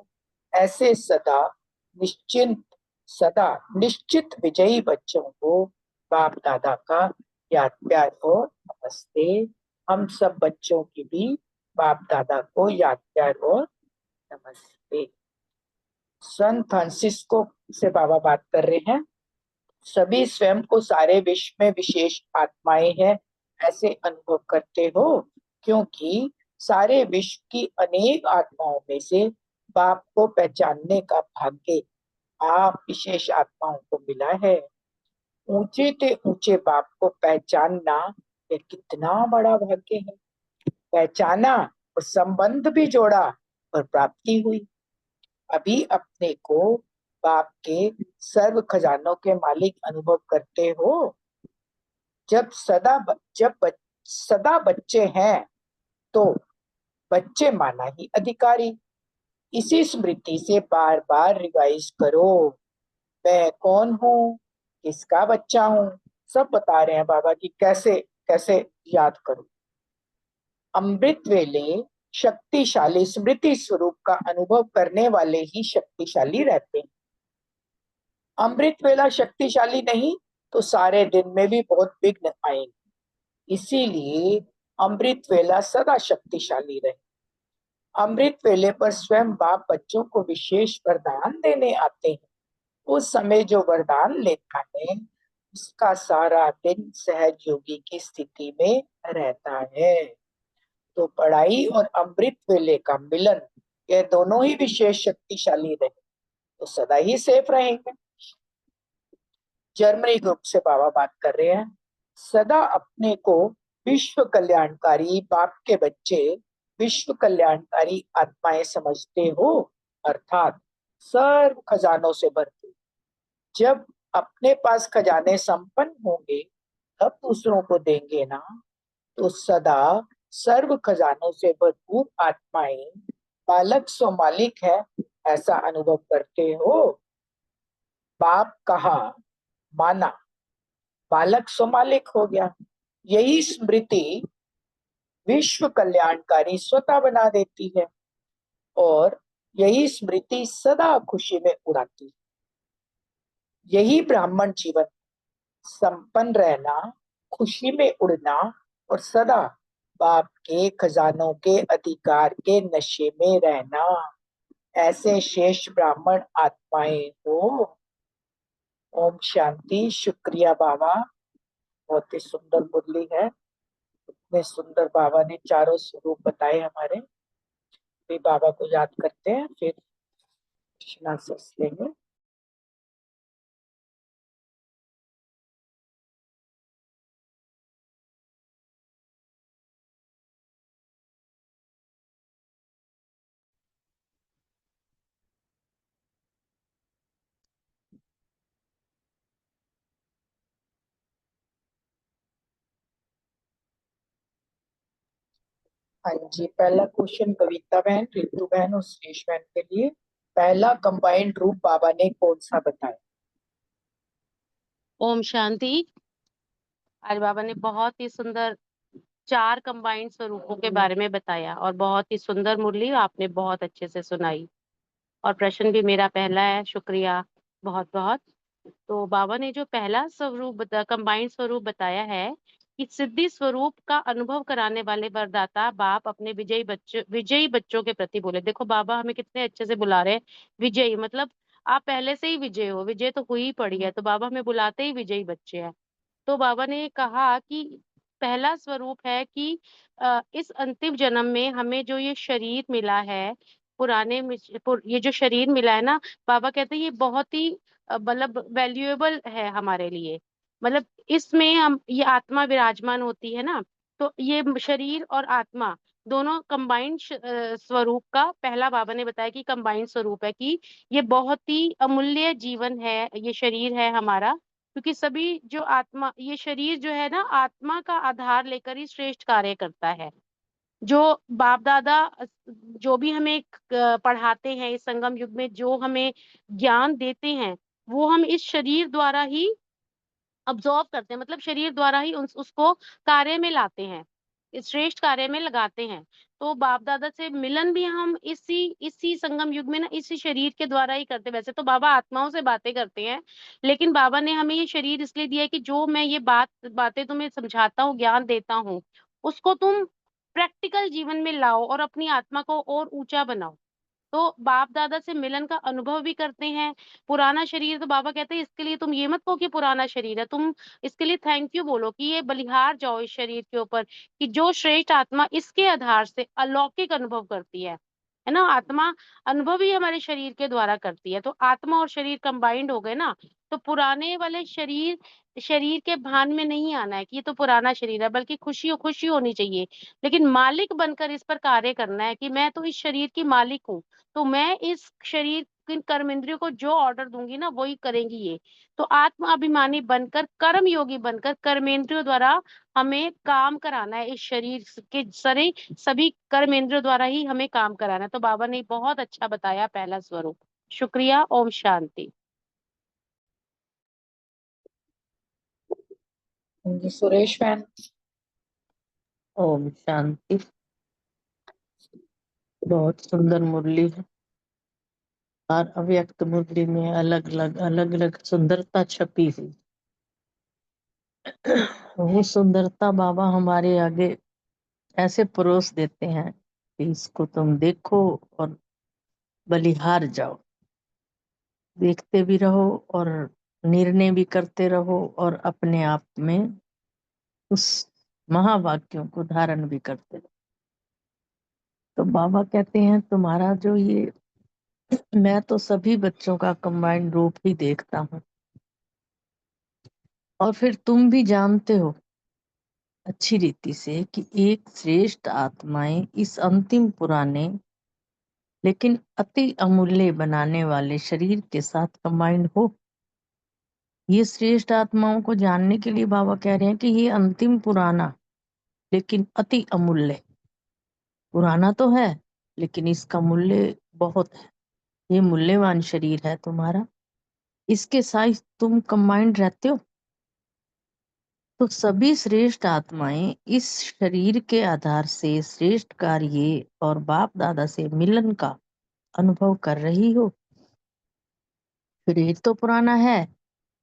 ऐसे सदा निश्चिंत सदा निश्चित विजयी बच्चों को बाप दादा का याद प्यार और नमस्ते। हम सब बच्चों की भी बाप दादा को याद प्यार और नमस्ते। संत फ्रांसिस्को से बाबा बात कर रहे हैं। सभी स्वयं को सारे विश्व में विशेष आत्माएं हैं ऐसे अनुभव करते हो, क्योंकि सारे विश्व की अनेक आत्माओं में से बाप को पहचानने का भाग्य आप विशेष आत्माओं को मिला है। ऊंचे से ऊंचे बाप को पहचानना ये कितना बड़ा भाग्य है। पहचाना और संबंध भी जोड़ा और प्राप्ति हुई। अभी अपने को बाप के सर्व खजानों के मालिक अनुभव करते हो। जब सदा बच्चे हैं तो बच्चे माना ही अधिकारी। इसी स्मृति से बार बार रिवाइज करो, मैं कौन हूँ, किसका बच्चा हूँ। सब बता रहे हैं बाबा की कैसे कैसे याद करो। अमृत वेले शक्तिशाली स्मृति स्वरूप का अनुभव करने वाले ही शक्तिशाली रहते हैं। अमृत वेला शक्तिशाली नहीं तो सारे दिन में भी बहुत विघ्न आएंगे। इसीलिए अमृत वेला सदा शक्तिशाली रहे। अमृत वेले पर स्वयं बाप बच्चों को विशेष वरदान देने आते हैं। उस समय जो वरदान लेता है उसका सारा दिन सहज योगी की स्थिति में रहता है। तो पढ़ाई और अमृत वेले का मिलन, ये दोनों ही विशेष शक्तिशाली रहे तो सदा ही सेफ रहेंगे। जर्मनी ग्रुप से बाबा बात कर रहे हैं। सदा अपने को विश्व कल्याणकारी बाप के बच्चे, विश्व कल्याणकारी आत्माएं समझते हो, अर्थात सर्व खजानों से भरपूर। जब अपने पास खजाने संपन्न होंगे तब दूसरों को देंगे ना। तो सदा सर्व खजानों से भरपूर आत्माएं बालक सो मालिक है ऐसा अनुभव करते हो। बाप कहा माना, बालक सो मालिक हो गया। यही स्मृति विश्व कल्याणकारी स्वतः बना देती है और यही स्मृति सदा खुशी में उड़ाती है। यही ब्राह्मण जीवन, संपन्न रहना, खुशी में उड़ना और सदा बाप के खजानों के अधिकार के नशे में रहना। ऐसे शेष ब्राह्मण आत्माएं हो। ओम शांति। शुक्रिया बाबा, बहुत ही सुंदर मुरली है। इतने सुंदर बाबा ने चारों स्वरूप बताए हमारे। भी बाबा को याद करते हैं, फिर कृष्णा सस लेंगे। हाँ जी, पहला क्वेश्चन कविता बहन, रितु बहन और सुरेश बहन के लिए। पहला कंबाइंड रूप बाबा ने कौन सा बताया? ओम शांति। आज बाबा ने बहुत ही सुंदर 4 कंबाइंड स्वरूपों के बारे में बताया और बहुत ही सुंदर मुरली आपने बहुत अच्छे से सुनाई। और प्रश्न भी मेरा पहला है, शुक्रिया बहुत बहुत। तो बाबा ने जो पहला स्वरूप कंबाइंड स्वरूप बताया है कि सिद्धि स्वरूप का अनुभव कराने वाले वरदाता बाप अपने विजयी बच्चों के प्रति बोले। देखो बाबा हमें कितने अच्छे से बुला रहे हैं, विजयी मतलब आप पहले से ही विजय हो, विजय तो हुई ही पड़ी है, तो बाबा हमें बुलाते ही विजयी बच्चे हैं। तो बाबा ने कहा कि पहला स्वरूप है कि इस अंतिम जन्म में हमें जो ये शरीर मिला है, ये जो शरीर मिला है ना, बाबा कहते हैं ये बहुत ही मतलब वैल्यूएबल है हमारे लिए। मतलब इसमें हम ये आत्मा विराजमान होती है ना, तो ये शरीर और आत्मा दोनों कंबाइंड स्वरूप का पहला बाबा ने बताया कि कंबाइंड स्वरूप है कि ये बहुत ही अमूल्य जीवन है, ये शरीर है हमारा। क्योंकि सभी जो आत्मा, ये शरीर जो है ना, आत्मा का आधार लेकर ही श्रेष्ठ कार्य करता है। जो बाप दादा जो भी हमें पढ़ाते हैं इस संगम युग में, जो हमें ज्ञान देते हैं, वो हम इस शरीर द्वारा ही अब्सॉर्ब करते हैं, मतलब शरीर द्वारा ही उसको कार्य में लाते हैं, इस श्रेष्ठ कार्य में लगाते हैं। तो बाप दादा से मिलन भी हम इसी संगम युग में ना इसी शरीर के द्वारा ही करते हैं। वैसे तो बाबा आत्माओं से बातें करते हैं, लेकिन बाबा ने हमें ये शरीर इसलिए दिया है कि जो मैं ये बातें तुम्हें समझाता हूँ, ज्ञान देता हूँ, उसको तुम प्रैक्टिकल जीवन में लाओ और अपनी आत्मा को और ऊंचा बनाओ। तो बाप दादा से मिलन का अनुभव भी करते हैं। पुराना शरीर, तो बाबा कहते हैं इसके लिए तुम ये मत कहो कि पुराना शरीर है, तुम इसके लिए थैंक यू बोलो कि ये बलिहार जाओ इस शरीर के ऊपर, कि जो श्रेष्ठ आत्मा इसके आधार से अलौकिक अनुभव करती है ना। आत्मा अनुभव ही हमारे शरीर के द्वारा करती है। तो आत्मा और शरीर कंबाइंड हो गए ना, तो पुराने वाले शरीर के भान में नहीं आना है कि ये तो पुराना शरीर है, बल्कि खुशी होनी चाहिए। लेकिन मालिक बनकर इस पर कार्य करना है कि मैं तो इस शरीर की मालिक हूँ, तो मैं इस शरीर की कर्मेंद्रियों को जो ऑर्डर दूंगी ना वही करेंगी ये। तो आत्म अभिमानी बनकर, कर्म योगी बनकर कर्मेंद्रियों द्वारा हमें काम कराना है, इस शरीर के सभी कर्मेंद्रियों द्वारा ही हमें काम कराना है। तो बाबा ने बहुत अच्छा बताया पहला स्वरूप। शुक्रिया। ओम शांति। हाँ जी, सुरेश बहन। ओम शांति। बहुत सुंदर मुरली है और अव्यक्त मुरली में अलग अलग सुंदरता छपी हुई। वो सुंदरता बाबा हमारे आगे ऐसे परोस देते हैं कि इसको तुम देखो और बलिहार जाओ, देखते भी रहो और निर्णय भी करते रहो और अपने आप में उस महावाक्यों को धारण भी करते रहो। तो बाबा कहते हैं तुम्हारा जो ये, मैं तो सभी बच्चों का कंबाइंड रूप ही देखता हूँ, और फिर तुम भी जानते हो अच्छी रीति से कि एक श्रेष्ठ आत्माएं इस अंतिम पुराने लेकिन अति अमूल्य बनाने वाले शरीर के साथ कंबाइंड हो। ये श्रेष्ठ आत्माओं को जानने के लिए बाबा कह रहे हैं कि ये अंतिम पुराना लेकिन अति अमूल्य, पुराना तो है लेकिन इसका मूल्य बहुत है, ये मूल्यवान शरीर है तुम्हारा, इसके साथ तुम कंबाइंड रहते हो। तो सभी श्रेष्ठ आत्माएं इस शरीर के आधार से श्रेष्ठ कार्य और बाप दादा से मिलन का अनुभव कर रही हो। शरीर तो पुराना है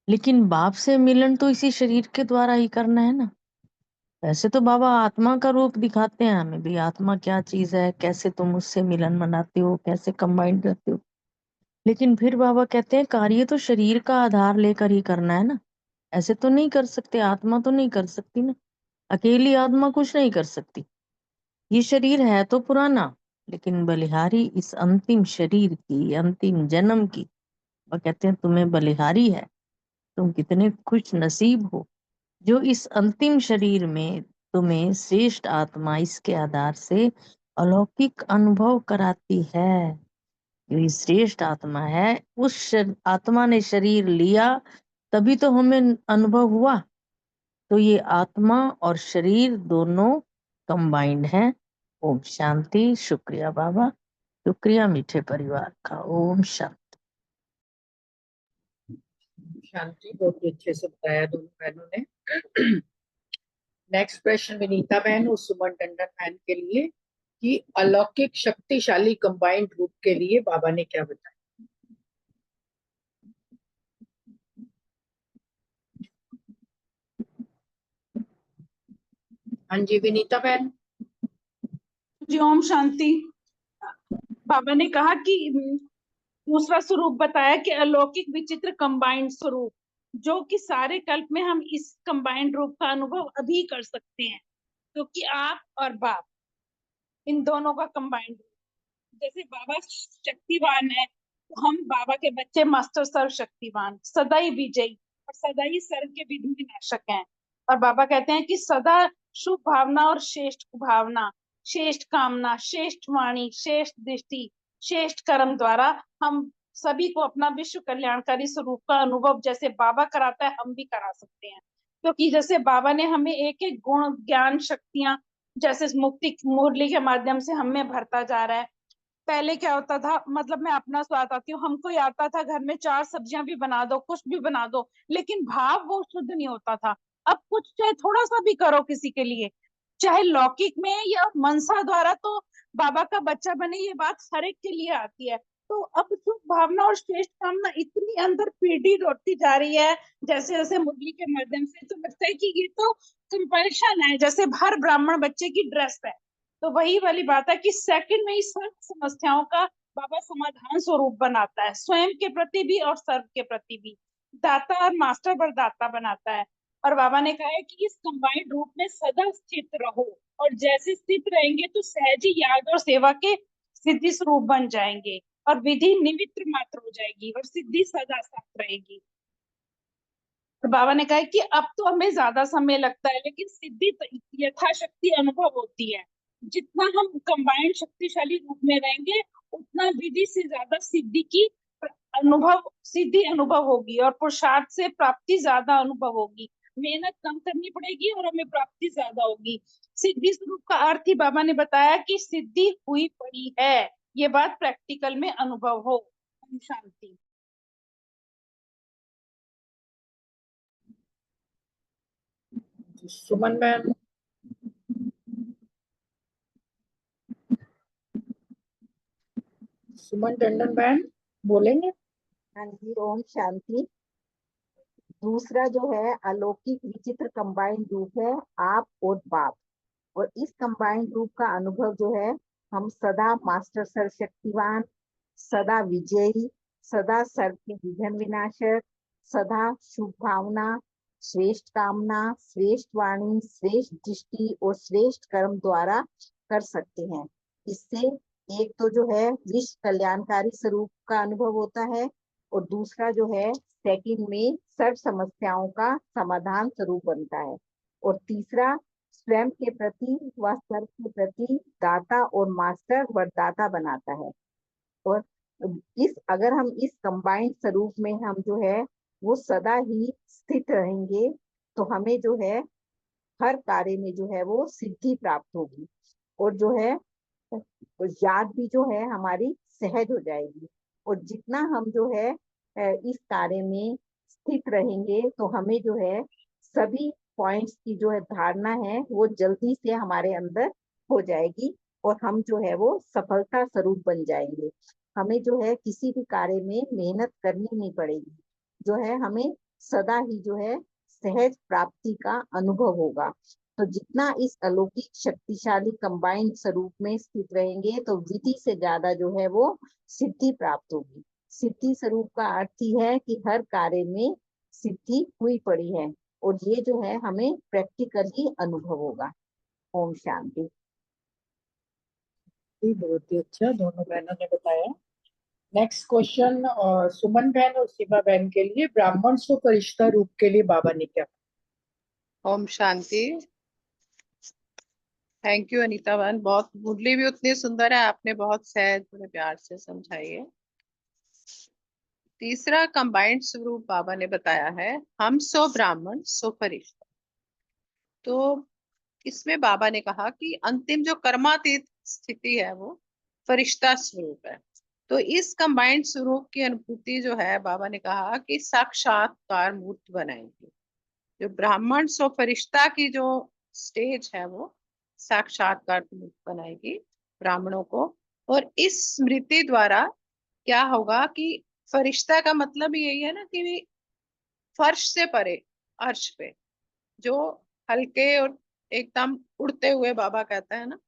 लेकिन बाप से मिलन तो इसी शरीर के द्वारा ही करना है ना। वैसे तो बाबा आत्मा का रूप दिखाते हैं हमें भी, आत्मा क्या चीज है, कैसे तुम उससे मिलन मनाते हो, कैसे कंबाइंड रहते हो। लेकिन फिर बाबा कहते हैं कार्य तो शरीर का आधार लेकर ही करना है ना, ऐसे तो नहीं कर सकते, आत्मा तो नहीं कर सकती ना, अकेली आत्मा कुछ नहीं कर सकती। ये शरीर है तो पुराना लेकिन बलिहारी इस अंतिम शरीर की, अंतिम जन्म की। वो कहते हैं तुम्हें बलिहारी है, तुम कितने खुश नसीब हो जो इस अंतिम शरीर में तुम्हें श्रेष्ठ आत्मा इसके आधार से अलौकिक अनुभव कराती है। जो ये श्रेष्ठ आत्मा है, आत्मा ने शरीर लिया तभी तो हमें अनुभव हुआ। तो ये आत्मा और शरीर दोनों कंबाइंड हैं, ओम शांति। शुक्रिया बाबा, शुक्रिया मीठे परिवार का। ओम शांति। शांति, बहुत ही अच्छे से बताया दोनों बहनों ने। नेक्स्ट क्वेश्चन विनीता बहन और सुमन टंडन बहन के लिए कि अलौकिक शक्तिशाली कंबाइंड ग्रुप के लिए बाबा ने क्या बताया। हाँ जी विनीता बहन। जी ओम शांति। बाबा ने कहा कि दूसरा स्वरूप बताया कि अलौकिक विचित्र कंबाइंड स्वरूप, जो कि सारे कल्प में हम इस कंबाइंड रूप का अनुभव अभी कर सकते हैं, क्योंकि आप और बाप इन दोनों का कंबाइंड रूप। जैसे बाबा शक्तिवान है तो हम बाबा के बच्चे मास्टर सर्व शक्तिवान, सदा ही विजयी और सदा ही सर्व के विघ्न विनाशक हैं। और बाबा कहते हैं कि सदा शुभ भावना और श्रेष्ठ भावना, श्रेष्ठ कामना, श्रेष्ठ वाणी, श्रेष्ठ दृष्टि, श्रेष्ठ कर्म द्वारा हम सभी को अपना विश्व कल्याणकारी स्वरूप का अनुभव जैसे बाबा कराता है हम भी करा सकते हैं। क्योंकि जैसे बाबा ने हमें एक एक गुण ज्ञान शक्तियां जैसे मुक्ति मुरली के माध्यम से हमें भरता जा रहा है। पहले क्या होता था, मतलब मैं अपना स्वाद आती हूँ, हमको ये आता था घर में 4 सब्जियां भी बना दो, कुछ भी बना दो, लेकिन भाव वो शुद्ध नहीं होता था। अब कुछ चाहे थोड़ा सा भी करो किसी के लिए, चाहे लौकिक में या मनसा द्वारा, तो बाबा का बच्चा बने, ये बात हर एक के लिए आती है। तो अब शुभ भावना और श्रेष्ठ कामना इतनी अंदर पीढ़ी रोटी जा रही है जैसे जैसे मुरली के माध्यम से, तो लगता है कि ये तो कंपल्शन है, जैसे हर ब्राह्मण बच्चे की ड्रेस है। तो वही वाली बात है कि सेकंड में ही सब समस्याओं का बाबा समाधान स्वरूप बनाता है, स्वयं के प्रति भी और सर्व के प्रति भी। दाता और मास्टर वरदाता बनाता है। और बाबा ने कहा है कि इस कंबाइंड रूप में सदा स्थित रहो, और जैसे स्थित रहेंगे तो सहज ही याद और सेवा के सिद्धि स्वरूप बन जाएंगे, और विधि निमित्त मात्र हो जाएगी, और सिद्धि सदा साथ रहेगी। तो बाबा ने कहा है कि अब तो हमें ज्यादा समय लगता है, लेकिन सिद्धि यथाशक्ति अनुभव होती है। जितना हम कंबाइंड शक्तिशाली रूप में रहेंगे, उतना विधि से ज्यादा सिद्धि अनुभव होगी, और पुरुषार्थ से प्राप्ति ज्यादा अनुभव होगी। मेहनत कम करनी पड़ेगी और हमें प्राप्ति ज्यादा होगी। सिद्धि स्वरूप का अर्थ ही बाबा ने बताया कि सिद्धि हुई पड़ी है, ये बात प्रैक्टिकल में अनुभव हो। ओम शांति। सुमन बहन। सुमन टंडन बहन बोलेंगे। हाँ जी ओम शांति। दूसरा जो है अलौकिक विचित्र कंबाइंड रूप है आप और बाप, और इस कंबाइंड रूप का अनुभव जो है हम सदा मास्टर सर्वशक्तिवान, सदा विजयी, सदा सर्व के विघ्न विनाशक, सदा शुभ भावना, श्रेष्ठ कामना, श्रेष्ठ वाणी, श्रेष्ठ दृष्टि और श्रेष्ठ कर्म द्वारा कर सकते हैं। इससे एक तो जो है विश्व कल्याणकारी स्वरूप का अनुभव होता है, और दूसरा जो है सेकंड में सर्व समस्याओं का समाधान स्वरूप बनता है, और तीसरा स्वयं के प्रति व सर्व के प्रति दाता और मास्टर वरदाता बनाता है। और अगर हम इस कंबाइंड स्वरूप में हम जो है वो सदा ही स्थित रहेंगे, तो हमें जो है हर कार्य में जो है वो सिद्धि प्राप्त होगी, और जो है याद भी जो है हमारी सहज हो जाएगी। और जितना हम जो है इस कार्य में स्थित रहेंगे, तो हमें जो है सभी पॉइंट्स की जो है धारणा है वो जल्दी से हमारे अंदर हो जाएगी, और हम जो है वो सफलता स्वरूप बन जाएंगे। हमें जो है किसी भी कार्य में मेहनत करनी नहीं पड़ेगी, जो है हमें सदा ही जो है सहज प्राप्ति का अनुभव होगा। तो जितना इस अलौकिक शक्तिशाली कंबाइंड स्वरूप में स्थित रहेंगे, तो विधि से ज्यादा जो है वो सिद्धि प्राप्त होगी। सिद्धि स्वरूप का अर्थ ही है कि हर कार्य में सिद्धि हुई पड़ी है, और ये जो है हमें प्रैक्टिकली अनुभव होगा। ओम शांति। बहुत ही अच्छा दोनों बहनों ने बताया। नेक्स्ट क्वेश्चन सुमन बहन और शिवा बहन के लिए ब्राह्मण सो फरिश्ता रूप के लिए बाबा ने क्या। ओम शांति। थैंक यू अनीता बहन, बहुत मुरली भी उतनी सुंदर है, आपने बहुत सहज बड़े प्यार से समझाई है। तीसरा कंबाइंड स्वरूप बाबा ने बताया है हम सो ब्राह्मण सो फरिश्ता। तो इसमें बाबा ने कहा कि अंतिम जो कर्मातीत स्थिति है वो फरिश्ता स्वरूप है। तो इस कंबाइंड स्वरूप की अनुभूति जो है, बाबा ने कहा कि साक्षात्कार मूर्त बनाएंगे। जो ब्राह्मण सो फरिश्ता की जो स्टेज है वो साक्षात्कार मूर्त बनाएगी ब्राह्मणों को। और इस स्मृति द्वारा क्या होगा कि फरिश्ता का मतलब यही है ना कि फर्श से परे, अर्श पे, जो हल्के और एकदम उड़ते हुए, बाबा कहता है ना,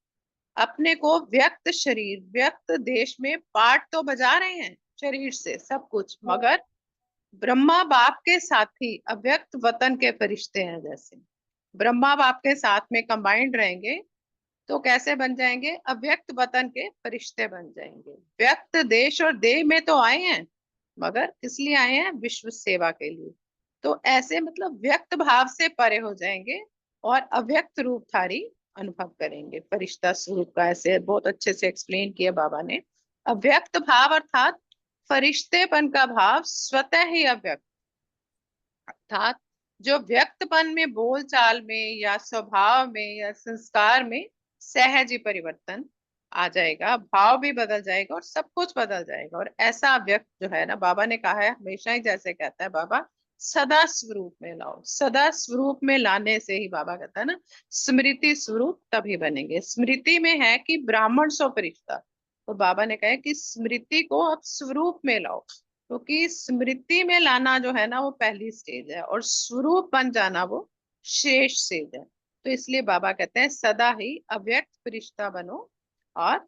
अपने को व्यक्त शरीर व्यक्त देश में पाठ तो बजा रहे हैं शरीर से सब कुछ, मगर ब्रह्मा बाप के साथी अव्यक्त वतन के फरिश्ते हैं। जैसे ब्रह्मा बाप के साथ में कंबाइंड रहेंगे तो कैसे बन जाएंगे? अव्यक्त वतन के फरिश्ते बन जाएंगे। व्यक्त देश और देह में तो आए हैं, मगर किस लिए आए हैं? विश्व सेवा के लिए। तो ऐसे मतलब व्यक्त भाव से परे हो जाएंगे और अव्यक्त रूपधारी अनुभव करेंगे फरिश्ता स्वरूप का। ऐसे बहुत अच्छे से एक्सप्लेन किया बाबा ने। अव्यक्त भाव अर्थात फरिश्तेपन का भाव स्वतः ही अव्यक्त, अर्थात जो व्यक्तपन में, बोलचाल में या स्वभाव में या संस्कार में सहज ही परिवर्तन आ जाएगा, भाव भी बदल जाएगा और सब कुछ बदल जाएगा। और ऐसा व्यक्त जो है ना, बाबा ने कहा है हमेशा ही, जैसे कहता है बाबा, सदा स्वरूप में लाओ। सदा स्वरूप में लाने से ही बाबा कहता है ना, स्मृति स्वरूप तभी बनेंगे। स्मृति में है कि ब्राह्मण सो फरिश्ता, तो बाबा ने कहा कि स्मृति को अब स्वरूप में लाओ, क्योंकि स्मृति में लाना जो है ना वो पहली स्टेज है और स्वरूप बन जाना वो शेष स्टेज है। तो इसलिए बाबा कहते हैं सदा ही अव्यक्त फरिश्ता बनो और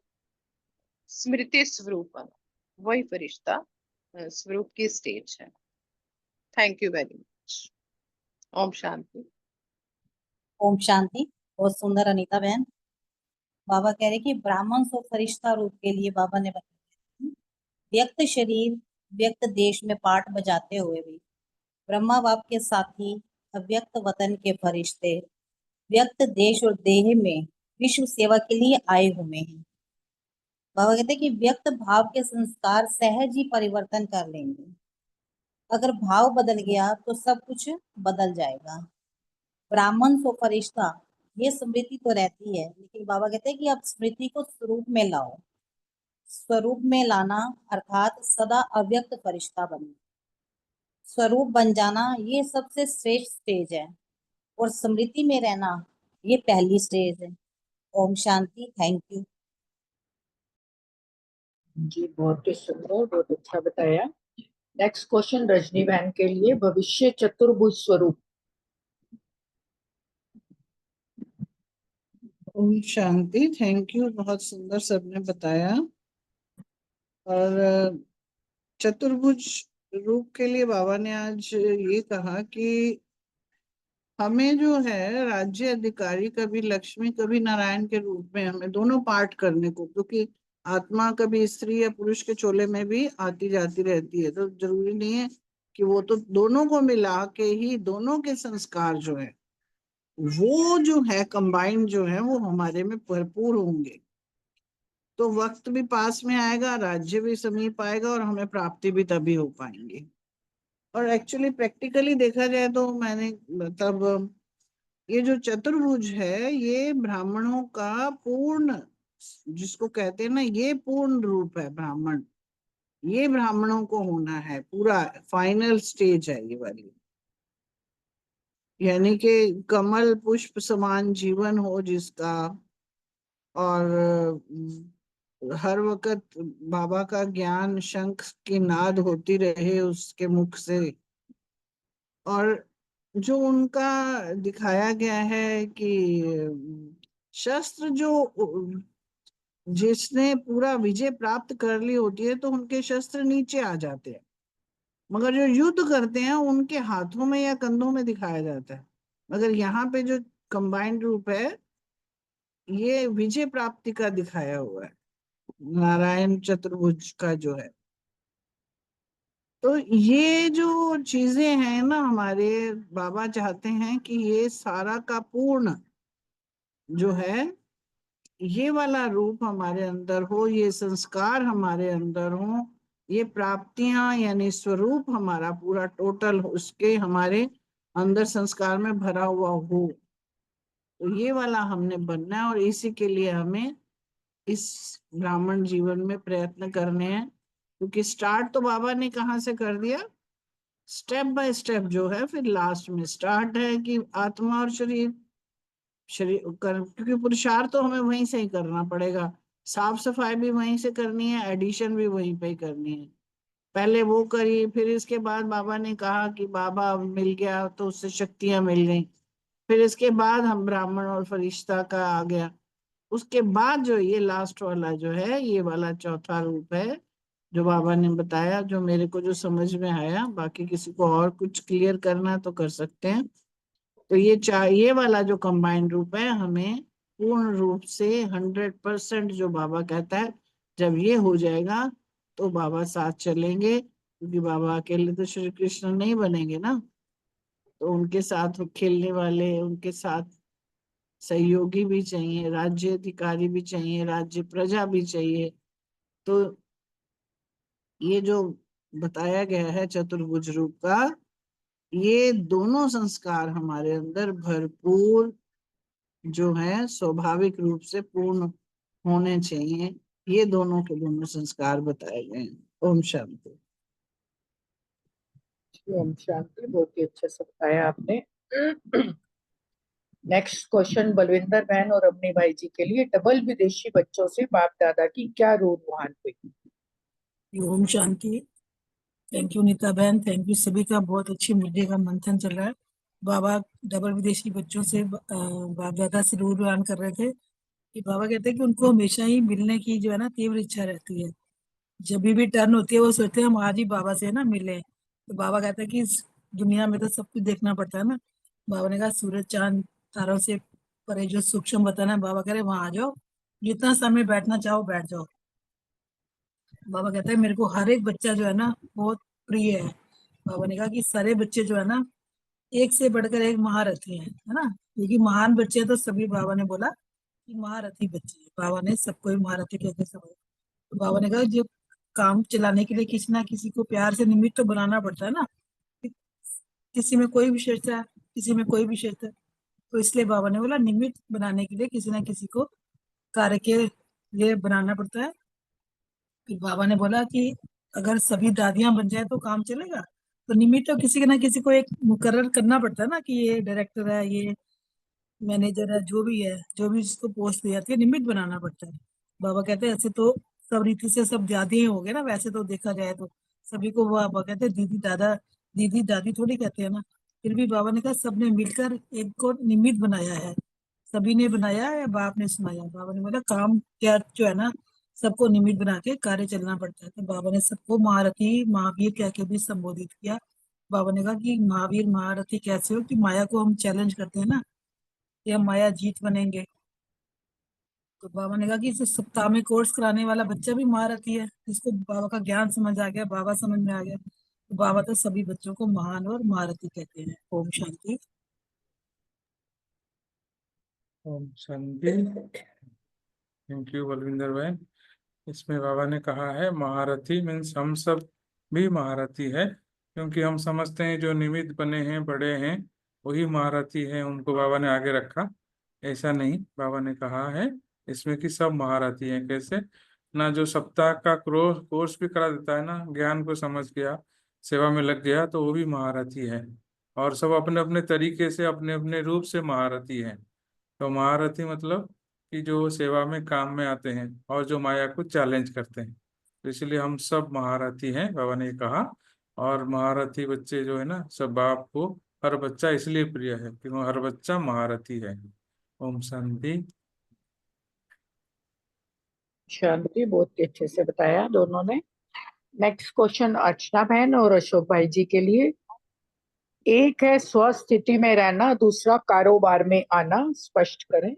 स्मृति स्वरूप बनो, वही फरिश्ता स्वरूप की स्टेज है। Thank you very much. ओम शांति। ओम शांति। बहुत सुंदर अनीता बहन। बाबा कह रहे कि ब्राह्मण सो फरिश्ता रूप के लिए बाबा ने बताया, व्यक्त शरीर व्यक्त देश में पाठ बजाते हुए भी ब्रह्मा बाप के साथी अव्यक्त वतन के फरिश्ते व्यक्त देश और देह में विश्व सेवा के लिए आए हुए हैं। बाबा कहते हैं कि व्यक्त भाव के संस्कार सहज ही परिवर्तन कर लेंगे। अगर भाव बदल गया तो सब कुछ बदल जाएगा। ब्राह्मण सो फरिश्ता, ये स्मृति तो रहती है, लेकिन बाबा कहते हैं कि आप स्मृति को स्वरूप में लाओ। स्वरूप में लाना अर्थात सदा अव्यक्त फरिश्ता बनना। स्वरूप बन जाना ये सबसे श्रेष्ठ स्टेज है और स्मृति में रहना ये पहली स्टेज है। ओम शांति। थैंक यू जी, बहुत ही सुंदर, बहुत अच्छा बताया। नेक्स्ट क्वेश्चन रजनी बहन के लिए, भविष्य चतुर्भुज स्वरूप। ओम शांति। थैंक यू, बहुत सुंदर सबने बताया। और चतुर्भुज रूप के लिए बाबा ने आज ये कहा कि हमें जो है राज्य अधिकारी कभी लक्ष्मी कभी नारायण के रूप में हमें दोनों पार्ट करने को, क्योंकि आत्मा कभी स्त्री या पुरुष के चोले में भी आती जाती रहती है, तो जरूरी नहीं है कि वो, तो दोनों को मिला के ही दोनों के संस्कार जो है वो जो है कंबाइंड जो है वो हमारे में भरपूर होंगे, तो वक्त भी पास में आएगा, राज्य भी समीप आएगा और हमें प्राप्ति भी तभी हो पाएंगी। और एक्चुअली प्रैक्टिकली देखा जाए तो मैंने मतलब ये जो चतुर्भुज है ये ब्राह्मणों का पूर्ण, जिसको कहते हैं ना, ये पूर्ण रूप है ब्राह्मण, ये ब्राह्मणों को होना है, पूरा फाइनल स्टेज है ये वाली। यानी कि कमल पुष्प समान जीवन हो जिसका, और हर वक्त बाबा का ज्ञान शंख की नाद होती रहे उसके मुख से, और जो उनका दिखाया गया है कि शस्त्र जो जिसने पूरा विजय प्राप्त कर ली होती है तो उनके शस्त्र नीचे आ जाते हैं, मगर जो युद्ध करते हैं उनके हाथों में या कंधों में दिखाया जाता है। मगर यहाँ पे जो कंबाइंड रूप है ये विजय प्राप्ति का दिखाया हुआ है, नारायण चतुर्भुज का जो है। तो ये जो चीजें हैं ना, हमारे बाबा चाहते हैं कि ये सारा का पूर्ण जो है ये वाला रूप हमारे अंदर हो, ये संस्कार हमारे अंदर हो, ये प्राप्तियां यानी स्वरूप हमारा पूरा टोटल उसके हमारे अंदर संस्कार में भरा हुआ हो। तो ये वाला हमने बनना है और इसी के लिए हमें इस ब्राह्मण जीवन में प्रयत्न करने हैं, क्योंकि स्टार्ट तो बाबा ने कहाँ से कर दिया, स्टेप बाय स्टेप जो है, फिर लास्ट में स्टार्ट है कि आत्मा और शरीर क्योंकि पुरुषार्थ तो हमें वहीं से ही करना पड़ेगा, साफ सफाई भी वहीं से करनी है, एडिशन भी वहीं पे ही करनी है। पहले वो करी, फिर इसके बाद बाबा ने कहा कि बाबा मिल गया तो उससे शक्तियां मिल गई, फिर इसके बाद हम ब्राह्मण और फरिश्ता का आ गया, उसके बाद जो ये लास्ट वाला जो है, ये वाला चौथा रूप है जो बाबा ने बताया, जो मेरे को जो समझ में आया। बाकी किसी को और कुछ क्लियर करना है तो कर सकते हैं। तो ये वाला जो कंबाइंड रूप है, हमें पूर्ण रूप से 100% जो बाबा कहता है, जब ये हो जाएगा तो बाबा साथ चलेंगे, क्योंकि बाबा अकेले तो श्री कृष्ण नहीं बनेंगे ना, तो उनके साथ खेलने वाले, उनके साथ सहयोगी भी चाहिए, राज्य अधिकारी भी चाहिए, राज्य प्रजा भी चाहिए। तो ये जो बताया गया है चतुर्भुज रूप का, ये दोनों संस्कार हमारे अंदर भरपूर जो है स्वाभाविक रूप से पूर्ण होने चाहिए। ये दोनों के दोनों संस्कार बताए गए हैं। ओम शांति। ओम शांति, बहुत ही अच्छे से बताया आपने। नेक्स्ट क्वेश्चन बलविंदर बहन और अवनी भाई जी के लिए, डबल विदेशी बच्चों से बाप दादा की क्या रूहान हुई? ओम शांति। थैंक यू नीता बहन, थैंक यू सभी का, बहुत अच्छी मुद्दे का मंथन चल रहा है। बाबा डबल विदेशी बच्चों से बाप दादा से रूहान कर रहे थे कि बाबा कहते हैं कि उनको हमेशा ही मिलने की जो है ना तीव्र इच्छा रहती है। जब भी टर्न होती है वो सोचते हैं हम आज ही बाबा से ना मिले। तो बाबा कहते हैं कि इस दुनिया में तो सब कुछ देखना पड़ता है ना। बाबा ने कहा सूरज चांद तारों से परे जो सूक्ष्म बताना है, बाबा कह रहे वहां आ जाओ, जितना समय बैठना चाहो बैठ जाओ। बाबा कहते हैं मेरे को हर एक बच्चा जो है ना बहुत प्रिय है। बाबा ने कहा कि सारे बच्चे जो है ना एक से बढ़कर एक महारथी है ना, क्योंकि महान बच्चे तो सभी बाबा ने बोला कि महारथी बच्चे हैं। बाबा ने सबको ही महारथी कहते समझा। तो बाबा ने कहा जो काम चलाने के लिए किसी ना किसी को प्यार से निमित्त तो बनाना पड़ता है ना, किसी में कोई विशेषता है, किसी में कोई विशेषता है, तो इसलिए बाबा ने बोला निमित्त बनाने के लिए किसी ना किसी को कार्य के लिए बनाना पड़ता है। फिर बाबा ने बोला कि अगर सभी दादियां बन जाए तो काम चलेगा, तो निमित्त तो किसी ना किसी को एक मुकर्रर करना पड़ता है ना, कि ये डायरेक्टर है, ये मैनेजर है, जो भी है, जो भी जिसको पोस्ट दी जाती है निमित्त बनाना पड़ता है। बाबा कहते हैं ऐसे तो सब रीति से सब दादी ही हो गए ना, वैसे तो देखा जाए तो सभी को बाबा कहते हैं दीदी दादा, दीदी दादी थोड़ी कहते हैं ना। फिर भी बाबा ने कहा सबने मिलकर एक को निमित्त बनाया है, सभी ने बनाया है, बाप ने सुनाया। बाबा ने बोला काम क्या जो है ना सबको निमित्त बना के कार्य चलना पड़ता है। तो बाबा ने सबको महारथी महावीर कह के भी संबोधित किया। बाबा ने कहा कि महावीर महारथी कैसे हो, कि माया को हम चैलेंज करते हैं ना कि हम माया जीत बनेंगे। तो बाबा ने कहा कि इसे सप्ताह में कोर्स कराने वाला बच्चा भी महारथी है, जिसको बाबा का ज्ञान समझ आ गया, बाबा समझ में आ गया। तो बाबा तो सभी बच्चों को महान और महारथी कहते हैं। ओम शांति। ओम शांति। थैंक यू बलविंदर भाई। इसमें बाबा ने कहा है महारथी मीन्स हम सब भी महारथी है, क्योंकि हम समझते हैं जो निमित्त बने हैं बड़े हैं वही महारथी हैं, उनको बाबा ने आगे रखा। ऐसा नहीं, बाबा ने कहा है इसमें कि सब महारथी हैं। कैसे ना, जो सप्ताह का कोर्स भी करा देता है ना, ज्ञान को समझ गया, सेवा में लग गया, तो वो भी महारथी है। और सब अपने अपने तरीके से अपने अपने रूप से महारथी हैं। तो महारथी मतलब कि जो सेवा में काम में आते हैं और जो माया को चैलेंज करते हैं। तो इसलिए हम सब महारथी हैं, बाबा ने कहा। और महारथी बच्चे जो है ना, सब बाप को हर बच्चा इसलिए प्रिय है क्योंकि हर बच्चा महारथी है। ओम शांति। शांति, बहुत ही अच्छे से बताया दोनों ने। नेक्स्ट क्वेश्चन अर्चना बहन और अशोक भाई जी के लिए, एक है स्वस्थिति में रहना, दूसरा कारोबार में आना, स्पष्ट करें।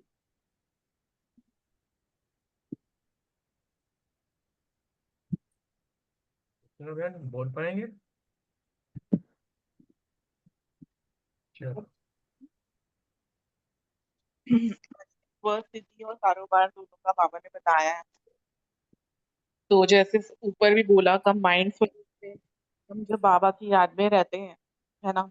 बहन बोल पाएंगे? चलो। स्थिति और कारोबार दोनों का बाबा ने बताया है। तो जैसे ऊपर भी बोला कंबाइंड से हम जब बाबा की याद में रहते हैं, है ना।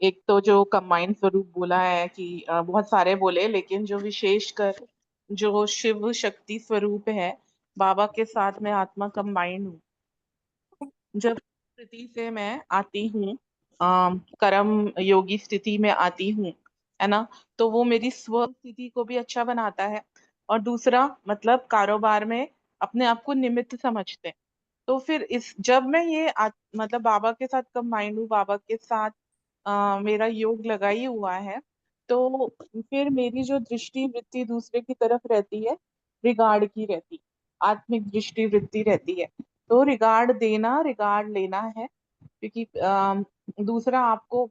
एक तो जो कंबाइंड स्वरूप बोला है कि बहुत सारे बोले, लेकिन जो विशेष कर जो शिव शक्ति स्वरूप है, बाबा के साथ मैं आत्मा कंबाइंड हूँ। जब स्थिति से मैं आती हूँ, कर्म योगी स्थिति में आती हूँ, है ना, तो वो मेरी स्व स्थिति को भी अच्छा बनाता है। और दूसरा मतलब कारोबार में अपने आप को निमित्त समझते हैं। तो फिर इस जब मैं ये मतलब बाबा के साथ कंबाइंड हूँ, बाबा के साथ मेरा योग लगा ही हुआ है, तो फिर मेरी जो दृष्टि वृत्ति दूसरे की तरफ रहती है, रिगार्ड की रहती, आत्मिक दृष्टि वृत्ति रहती है। तो रिगार्ड देना, रिगार्ड लेना है, क्योंकि दूसरा आपको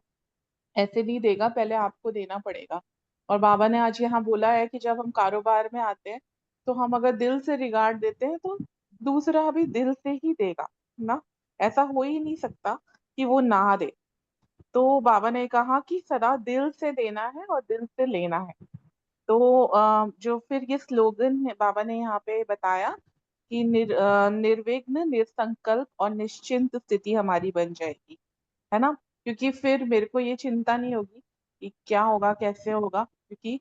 ऐसे नहीं देगा, पहले आपको देना पड़ेगा। और बाबा ने आज यहाँ बोला है कि जब हम कारोबार में आते हैं, तो हम अगर दिल से रिगार्ड देते हैं तो दूसरा भी दिल से ही देगा ना। ऐसा हो ही नहीं सकता कि वो ना दे। तो बाबा ने कहा कि सदा दिल से देना है और दिल से लेना है। तो जो फिर ये स्लोगन है बाबा ने यहाँ पे बताया कि निर्विघ्न, निसंकल्प और निश्चिंत स्थिति हमारी बन जाएगी, है ना। क्योंकि फिर मेरे को ये चिंता नहीं होगी कि क्या होगा, कैसे होगा, क्योंकि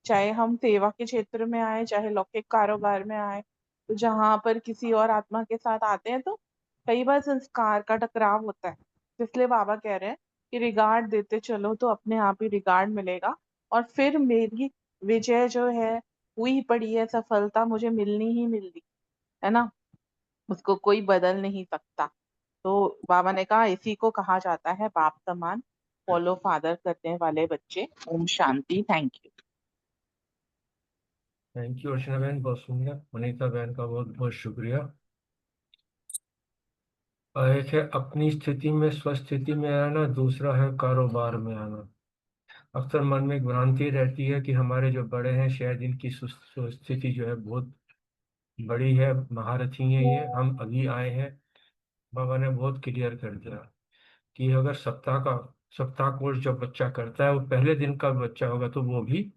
चाहे हम सेवा के क्षेत्र में आए, चाहे लौकिक कारोबार में आए, तो जहां पर किसी और आत्मा के साथ आते हैं तो कई बार संस्कार का टकराव होता है। इसलिए बाबा कह रहे हैं कि रिगार्ड देते चलो तो अपने आप ही रिगार्ड मिलेगा। और फिर मेरी विजय जो है हुई पड़ी है, सफलता मुझे मिलनी ही मिलनी, है ना, उसको कोई बदल नहीं सकता। तो बाबा ने कहा इसी को कहा जाता है बाप समान फॉलो फादर करने वाले बच्चे। ओम शांति। Thank you. Thank you Archana बहन, बहुत सुंदर। वनीता बहन का बहुत बहुत शुक्रिया। और एक है अपनी स्थिति में, स्वस्थिति में आना, दूसरा है कारोबार में आना। अक्सर मन में एक भ्रांति रहती है कि हमारे जो बड़े हैं शायद इनकी स्थिति जो है बहुत बड़ी है, महारथी है ये, हम अभी आए हैं। बाबा ने बहुत क्लियर कर दिया कि अगर सप्ताह कोर्स जब बच्चा करता है, वो पहले दिन का बच्चा होगा तो वो भी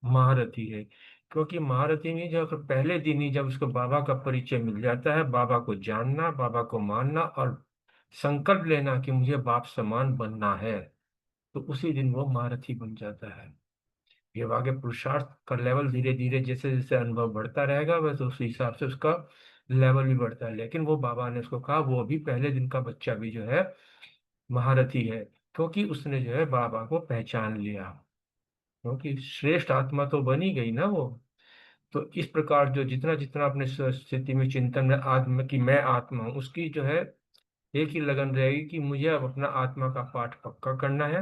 महारथी है। क्योंकि महारथी में जब पहले दिन ही जब उसको बाबा का परिचय मिल जाता है, बाबा को जानना, बाबा को मानना और संकल्प लेना कि मुझे बाप समान बनना है, तो उसी दिन वो महारथी बन जाता है। ये आगे पुरुषार्थ का लेवल धीरे धीरे जैसे जैसे अनुभव बढ़ता रहेगा, बस उस हिसाब से उसका लेवल भी बढ़ता है। लेकिन वो बाबा ने उसको कहा वो भी पहले दिन का बच्चा भी जो है महारथी है, क्योंकि उसने जो है बाबा को पहचान लिया, क्योंकि श्रेष्ठ आत्मा तो बनी गई ना वो। तो इस प्रकार जो जितना जितना अपने स्थिति में चिंतन में आत्मा की मैं आत्मा हूँ, उसकी जो है एक ही लगन रहेगी कि मुझे अब अपना आत्मा का पाठ पक्का करना है,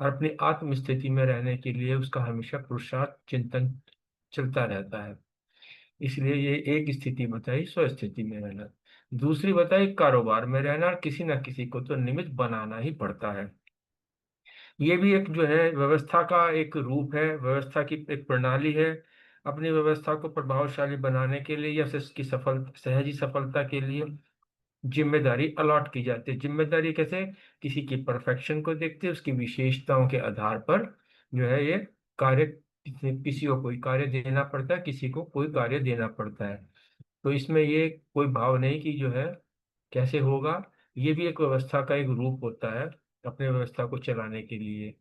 और अपनी आत्म स्थिति में रहने के लिए उसका हमेशा पुरुषार्थ चिंतन चलता रहता है। इसलिए ये एक स्थिति बताई स्व स्थिति में रहना, दूसरी बताई कारोबार में रहना, और किसी न किसी को तो निमित्त बनाना ही पड़ता है। ये भी एक जो है व्यवस्था का एक रूप है, व्यवस्था की एक प्रणाली है। अपनी व्यवस्था को प्रभावशाली बनाने के लिए या उसकी सहज सफलता के लिए जिम्मेदारी अलॉट की जाती है। जिम्मेदारी कैसे? किसी की परफेक्शन को देखते उसकी विशेषताओं के आधार पर जो है ये कार्य, किसी को कोई कार्य देना पड़ता है, किसी को कोई कार्य देना पड़ता है। तो इसमें ये कोई भाव नहीं कि जो है कैसे होगा, ये भी एक व्यवस्था का एक रूप होता है अपने व्यवस्था को चलाने के लिए।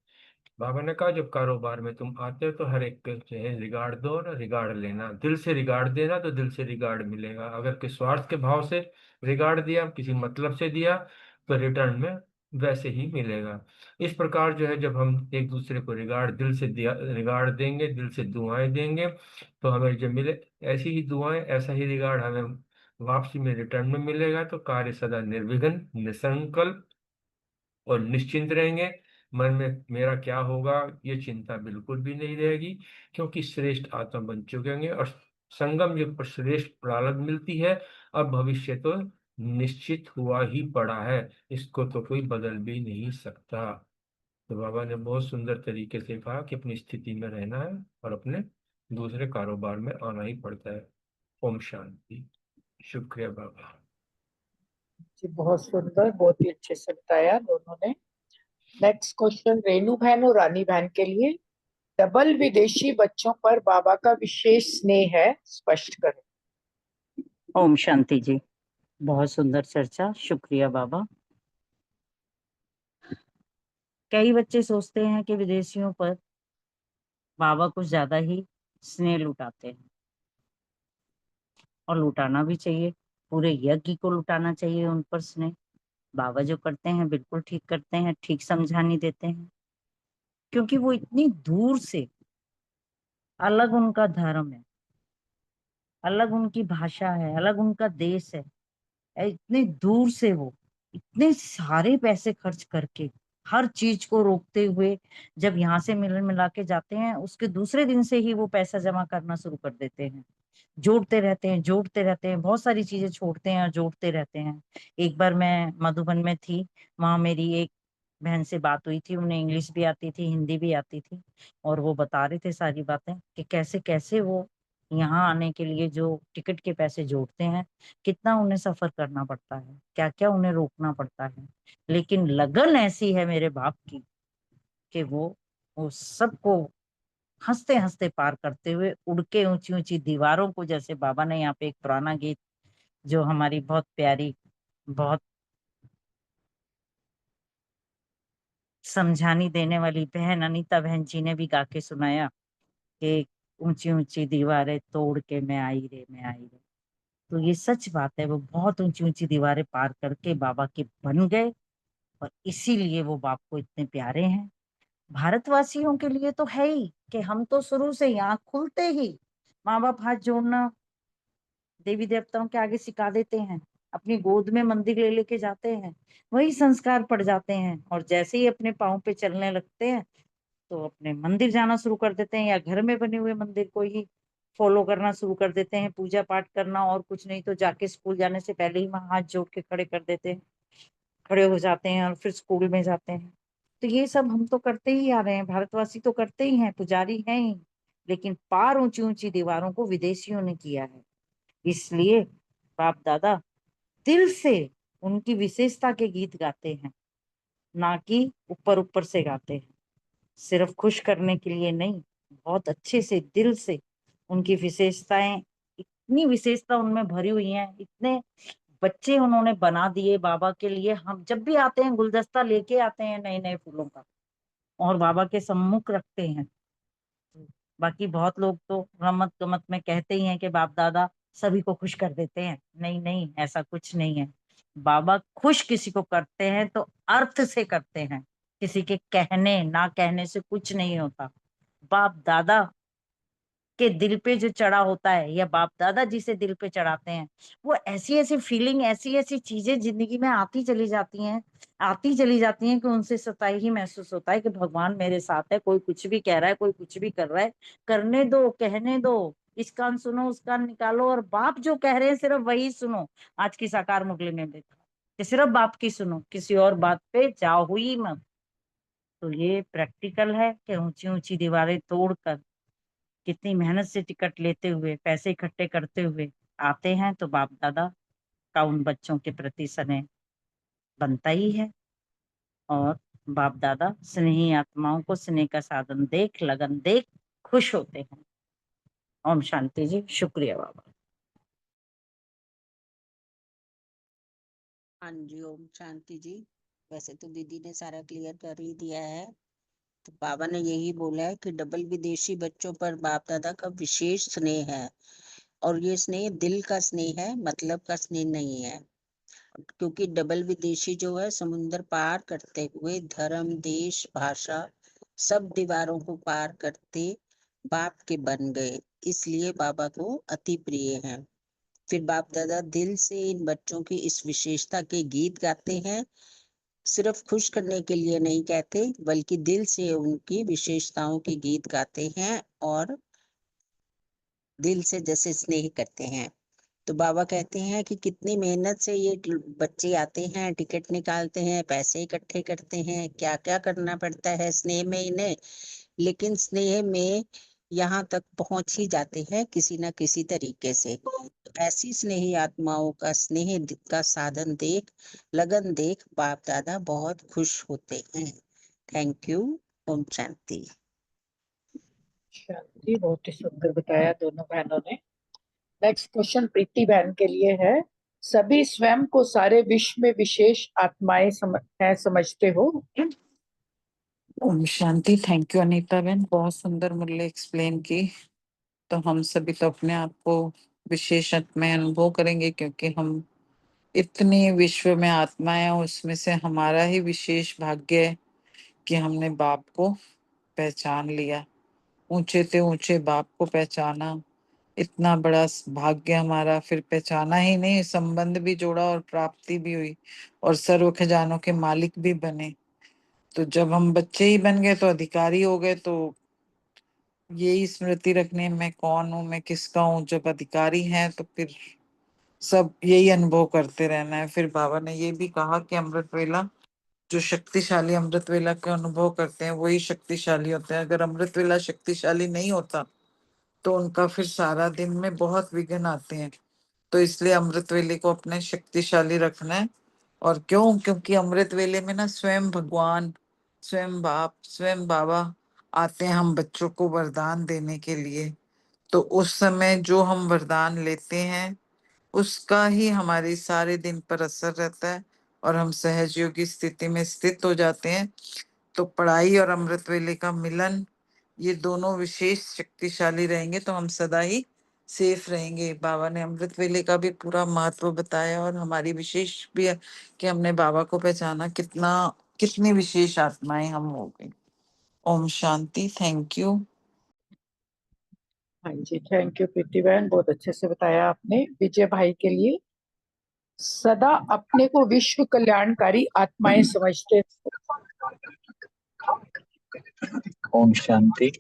बाबा ने कहा जब कारोबार में तुम आते हो तो हर एक को जो है रिगार्ड दो और रिगार्ड लेना, दिल से रिगार्ड देना तो दिल से रिगार्ड मिलेगा। अगर किस स्वार्थ के भाव से रिगार्ड दिया, किसी मतलब से दिया, तो रिटर्न में वैसे ही मिलेगा। इस प्रकार जो है जब हम एक दूसरे को रिगार्ड दिल से दिया, रिगार्ड देंगे, दिल से दुआएं देंगे, तो हमें जब मिले ऐसी ही दुआएं, ऐसा ही रिगार्ड हमें वापसी में रिटर्न में मिलेगा। तो कार्य सदा निर्विघ्न, निसंकल्प और निश्चिंत रहेंगे। मन में मेरा क्या होगा ये चिंता बिल्कुल भी नहीं रहेगी, क्योंकि श्रेष्ठ आत्मा बन चुके होंगे और संगम युग पर श्रेष्ठ प्रारब्ध मिलती है। अब भविष्य तो निश्चित हुआ ही पड़ा है, इसको तो कोई बदल भी नहीं सकता। तो बाबा ने बहुत सुंदर तरीके से कहा कि अपनी स्थिति में रहना है और अपने दूसरे कारोबार में आना ही पड़ता है। ओम शांति। शुक्रिया बाबा जी, बहुत सुंदर, बहुत ही अच्छे से बताया दोनों ने। नेक्स्ट क्वेश्चन रेनू बहन और रानी बहन के लिए। डबल विदेशी बच्चों पर बाबा का विशेष स्नेह है, स्पष्ट करें। ओम शांति जी, बहुत सुंदर चर्चा, शुक्रिया बाबा। कई बच्चे सोचते हैं कि विदेशियों पर बाबा कुछ ज्यादा ही स्नेह लुटाते हैं, और लुटाना भी चाहिए, पूरे यज्ञ को लुटाना चाहिए उन पर स्नेह। बाबा जो करते हैं बिल्कुल ठीक करते हैं, ठीक समझानी देते हैं, क्योंकि वो इतनी दूर से, अलग उनका धर्म है, अलग उनकी भाषा है, अलग उनका देश है, इतने दूर से वो इतने सारे पैसे खर्च करके हर चीज को रोकते हुए जब यहाँ से मिल मिला के जाते हैं, उसके दूसरे दिन से ही वो पैसा जमा करना शुरू कर देते हैं, जोड़ते रहते हैं, जोड़ते रहते हैं, बहुत सारी चीजें छोड़ते हैं और जोड़ते रहते हैं। एक बार मैं मधुबन में थी, वहां मेरी एक बहन से बात हुई थी, उन्हें इंग्लिश भी आती थी, हिंदी भी आती थी, और वो बता रहे थे सारी बातें कि कैसे कैसे वो यहाँ आने के लिए जो टिकट के पैसे जोड़ते हैं, कितना उन्हें सफर करना पड़ता है, क्या क्या उन्हें रोकना पड़ता है, लेकिन लगन ऐसी है मेरे बाप की कि वो सबको हंसते हंसते पार करते हुए उड़ के ऊंची ऊंची दीवारों को, जैसे बाबा ने यहाँ पे एक पुराना गीत जो हमारी बहुत प्यारी, बहुत समझानी देने वाली बहन अनीता बहन जी ने भी गा के सुनाया कि ऊंची ऊंची दीवारें तोड़ के मैं आई रे, मैं आई रे। तो ये सच बात है, वो बहुत ऊंची ऊंची दीवारें पार करके बाबा के बन गए, और इसीलिए वो बाप को इतने प्यारे हैं। भारतवासियों के लिए तो है ही कि हम तो शुरू से ही आंख खुलते ही माँ बाप हाथ जोड़ना देवी देवताओं के आगे सिखा देते हैं, अपनी गोद में मंदिर ले लेके जाते हैं, वही संस्कार पड़ जाते हैं, और जैसे ही अपने पाँव पे चलने लगते हैं तो अपने मंदिर जाना शुरू कर देते हैं, या घर में बने हुए मंदिर को ही फॉलो करना शुरू कर देते हैं, पूजा पाठ करना, और कुछ नहीं तो जाके स्कूल जाने से पहले ही वहां हाथ जोड़ के खड़े कर देते हैं, खड़े हो जाते हैं और फिर स्कूल में जाते हैं। तो ये सब हम तो करते ही आ रहे हैं, भारतवासी तो करते ही हैं, पुजारी हैं ही, लेकिन पार ऊंची ऊंची दीवारों को विदेशियों ने किया है। इसलिए बाप दादा दिल से उनकी विशेषता के गीत गाते हैं, ना कि ऊपर ऊपर से गाते हैं, सिर्फ खुश करने के लिए नहीं, बहुत अच्छे से दिल से उनकी विशेषताएं, इतनी विशेषता उनमें भरी हुई हैं, इतने बच्चे उन्होंने बना दिए बाबा के लिए। हम जब भी आते हैं गुलदस्ता लेके आते हैं नए नए फूलों का, और बाबा के सम्मुख रखते हैं। बाकी बहुत लोग तो रमत गमत में कहते ही हैं कि बाप दादा सभी को खुश कर देते हैं, नहीं नहीं, ऐसा कुछ नहीं है। बाबा खुश किसी को करते हैं तो अर्थ से करते हैं, किसी के कहने ना कहने से कुछ नहीं होता। बाप दादा के दिल पे जो चढ़ा होता है, या बाप दादा जिसे दिल पे चढ़ाते हैं, वो ऐसी ऐसी फीलिंग, ऐसी ऐसी चीजें जिंदगी में आती चली जाती हैं, आती चली जाती हैं, कि उनसे सताई ही महसूस होता है कि भगवान मेरे साथ है, कोई कुछ भी कह रहा है, कोई कुछ भी कर रहा है, करने दो, कहने दो, इस कान सुनो उस कान निकालो, और बाप जो कह रहे हैं सिर्फ वही सुनो। आज की साकार मुरली में देखा कि सिर्फ बाप की सुनो, किसी और बात पे जाओ हुई मत। तो ये प्रैक्टिकल है कि ऊंची ऊंची दीवारें तोड़कर, कितनी मेहनत से टिकट लेते हुए, पैसे इकट्ठे करते हुए आते हैं, तो बाप दादा का उन बच्चों के प्रति स्नेह बनता ही है। और बाप दादा स्नेही आत्माओं को स्नेह का साधन देख, लगन देख खुश होते हैं। ओम शांति जी, शुक्रिया बाबा। हाँ जी, ओम शांति जी। वैसे तो दीदी ने सारा क्लियर कर ही दिया है, तो बाबा ने यही बोला है कि डबल विदेशी बच्चों पर बाप दादा का विशेष स्नेह है, और ये स्नेह दिल का स्नेह है, मतलब का स्नेह नहीं है। क्योंकि डबल विदेशी जो है समुंदर पार करते हुए धर्म, देश, भाषा, सब दीवारों को पार करते बाप के बन गए, इसलिए बाबा को अति प्रिय हैं। फिर बाप दादा दिल से इन बच्चों की इस विशेषता के गीत गाते हैं, सिर्फ खुश करने के लिए नहीं कहते, बल्कि दिल से उनकी विशेषताओं के गीत गाते हैं और दिल से जैसे स्नेह करते हैं। तो बाबा कहते हैं कि कितनी मेहनत से ये बच्चे आते हैं, टिकट निकालते हैं, पैसे इकट्ठे करते हैं, क्या क्या करना पड़ता है स्नेह में इन्हें, लेकिन स्नेह में यहाँ तक पहुंच ही जाते हैं किसी ना किसी तरीके से। तो ऐसी स्नेही आत्माओं का स्नेह का साधन देख, लगन देख बाप दादा बहुत खुश होते हैं। Thank you. ओम शांति। शांति, बहुत ही सुंदर बताया दोनों बहनों ने। नेक्स्ट क्वेश्चन प्रीति बहन के लिए है। सभी स्वयं को सारे विश्व में विशेष आत्माएं समझते हो? ओम शांति। थैंक यू अनीता बहन, बहुत सुंदर मुरली एक्सप्लेन की। तो हम सभी तो अपने आप को विशेष आत्माएं अनुभव करेंगे, क्योंकि हम इतनी विश्व में आत्माएं हैं, उसमें से हमारा ही विशेष भाग्य है कि हमने बाप को पहचान लिया। ऊंचे से ऊंचे बाप को पहचाना, इतना बड़ा भाग्य हमारा। फिर पहचाना ही नहीं, संबंध भी जोड़ा और प्राप्ति भी हुई और सर्व खजानों के मालिक भी बने। तो जब हम बच्चे ही बन गए तो अधिकारी हो गए। तो यही स्मृति रखने, मैं कौन हूँ, मैं किसका हूँ। जब अधिकारी हैं तो फिर सब यही अनुभव करते रहना है। फिर बाबा ने ये भी कहा कि अमृत वेला, जो शक्तिशाली अमृत वेला के अनुभव करते हैं वही शक्तिशाली होते हैं। अगर अमृत वेला शक्तिशाली नहीं होता तो उनका फिर सारा दिन में बहुत विघ्न आते हैं। तो इसलिए अमृत वेले को अपने शक्तिशाली रखना है। और क्यों? क्योंकि अमृत वेले में ना स्वयं भगवान, स्वयं बाप, स्वयं बाबा आते हैं हम बच्चों को वरदान देने के लिए। तो उस समय जो हम वरदान लेते हैं उसका ही हमारे सारे दिन पर असर रहता है और हम सहज योगी स्थिति में स्थित हो जाते हैं। तो पढ़ाई और अमृत वेले का मिलन, ये दोनों विशेष शक्तिशाली रहेंगे तो हम सदा ही सेफ रहेंगे। बाबा ने अमृत वेले का भी पूरा महत्व बताया और हमारी विशेष भी है कि हमने बाबा को पहचाना, कितनी विशेष आत्माएं हम हो गई। ओम शांति। Thank you. हाँ जी, थैंक यू प्रीति बहन, बहुत अच्छे से बताया आपने। विजय भाई के लिए, सदा अपने को विश्व कल्याणकारी आत्माएं समझते। ओम शांति।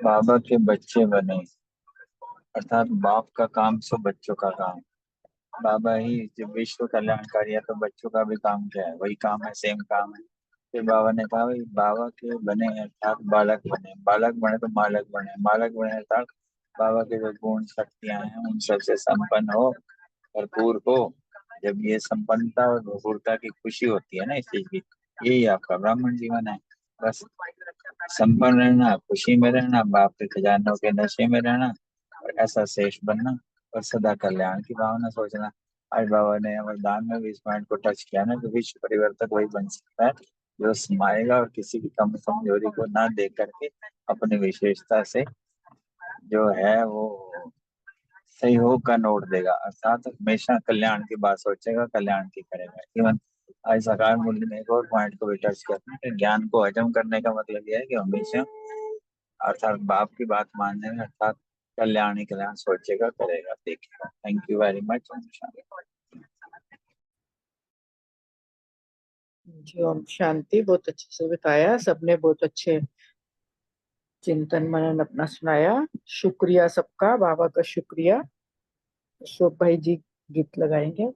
बाबा के बच्चे बने, अर्थात बाप का काम सो बच्चों का काम। बाबा ही जब विश्व कल्याणकारी है तो बच्चों का भी काम क्या है? वही काम है, सेम काम है। फिर बाबा ने कहा भाई बाबा के बने अर्थात बालक बने, बालक बने तो मालक बने, मालक बने अर्थात बाबा के जो गुण शक्तियां हैं उन सबसे संपन्न हो, भरपूर हो। जब ये संपन्नता और भरपूरता की खुशी होती है ना इस चीज की, यही आपका ब्राह्मण जीवन है। बस संपन्न रहना, खुशी में रहना, बाप के खजानों के नशे में रहना और ऐसा श्रेष्ठ बनना और सदा कल्याण की भावना सोचना। आज बाबा ने वरदान में भी इस पॉइंट को टच किया ना, तो विश्व परिवर्तक वही बन सकता है जो समाएगा और किसी की कम कमजोरी को ना देख करके अपनी विशेषता से जो है वो सहयोग का नोट देगा, अर्थात हमेशा कल्याण की बात सोचेगा, कल्याण की करेगा। इवन आज साकार मूल्य ने एक और पॉइंट को भी टच किया कि ज्ञान को हजम करने का मतलब यह है कि हमेशा अर्थात बाप की बात मानने में अर्थात कल्याण ही कल्याण सोचेगा, करेगा, देखेगा। Thank you very much. जी ओम शांति, बहुत अच्छे से बताया सबने, बहुत अच्छे चिंतन मनन अपना सुनाया। शुक्रिया सबका, बाबा का शुक्रिया। अशोक भाई जी गीत लगाएंगे।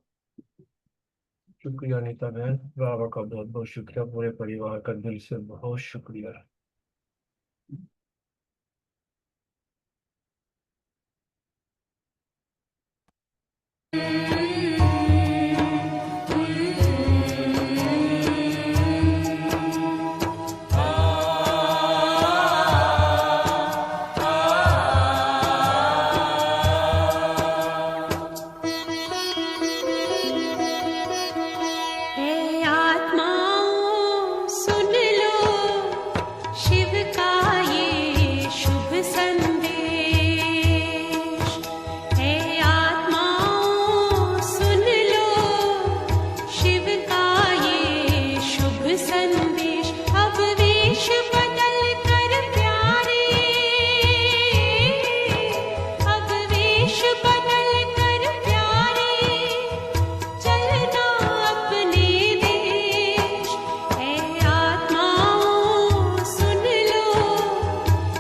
शुक्रिया नीता बहन, बाबा का बहुत बहुत शुक्रिया, पूरे परिवार का दिल से बहुत शुक्रिया। हे आत्माओं सुन लो शिव का ये शुभ संदेश। हे आत्माओं सुन लो शिव का ये शुभ संदेश। अब वेश बदल कर प्यारे, अब वेश बदल कर प्यारे, चलना अपने देश। हे आत्माओं सुन लो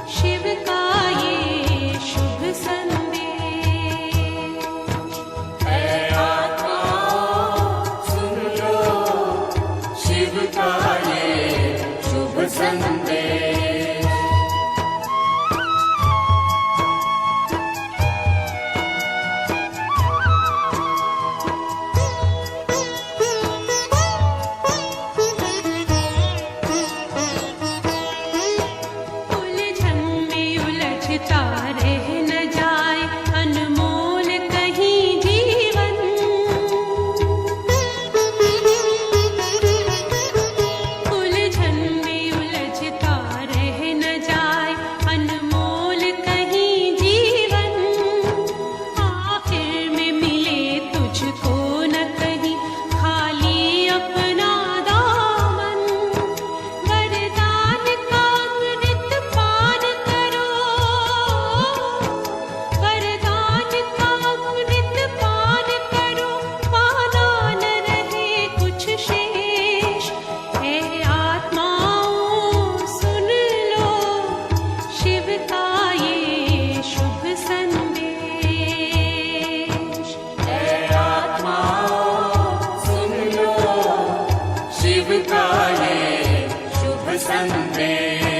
शिव का ये शुभ संदेश। हे आत्माओं सुन लो शिव का ये शुभ संदेश। उलझन में उलझता रह न जाए अनमोल कहीं जीवन। उलझन में उलझता ये शुभ संदेश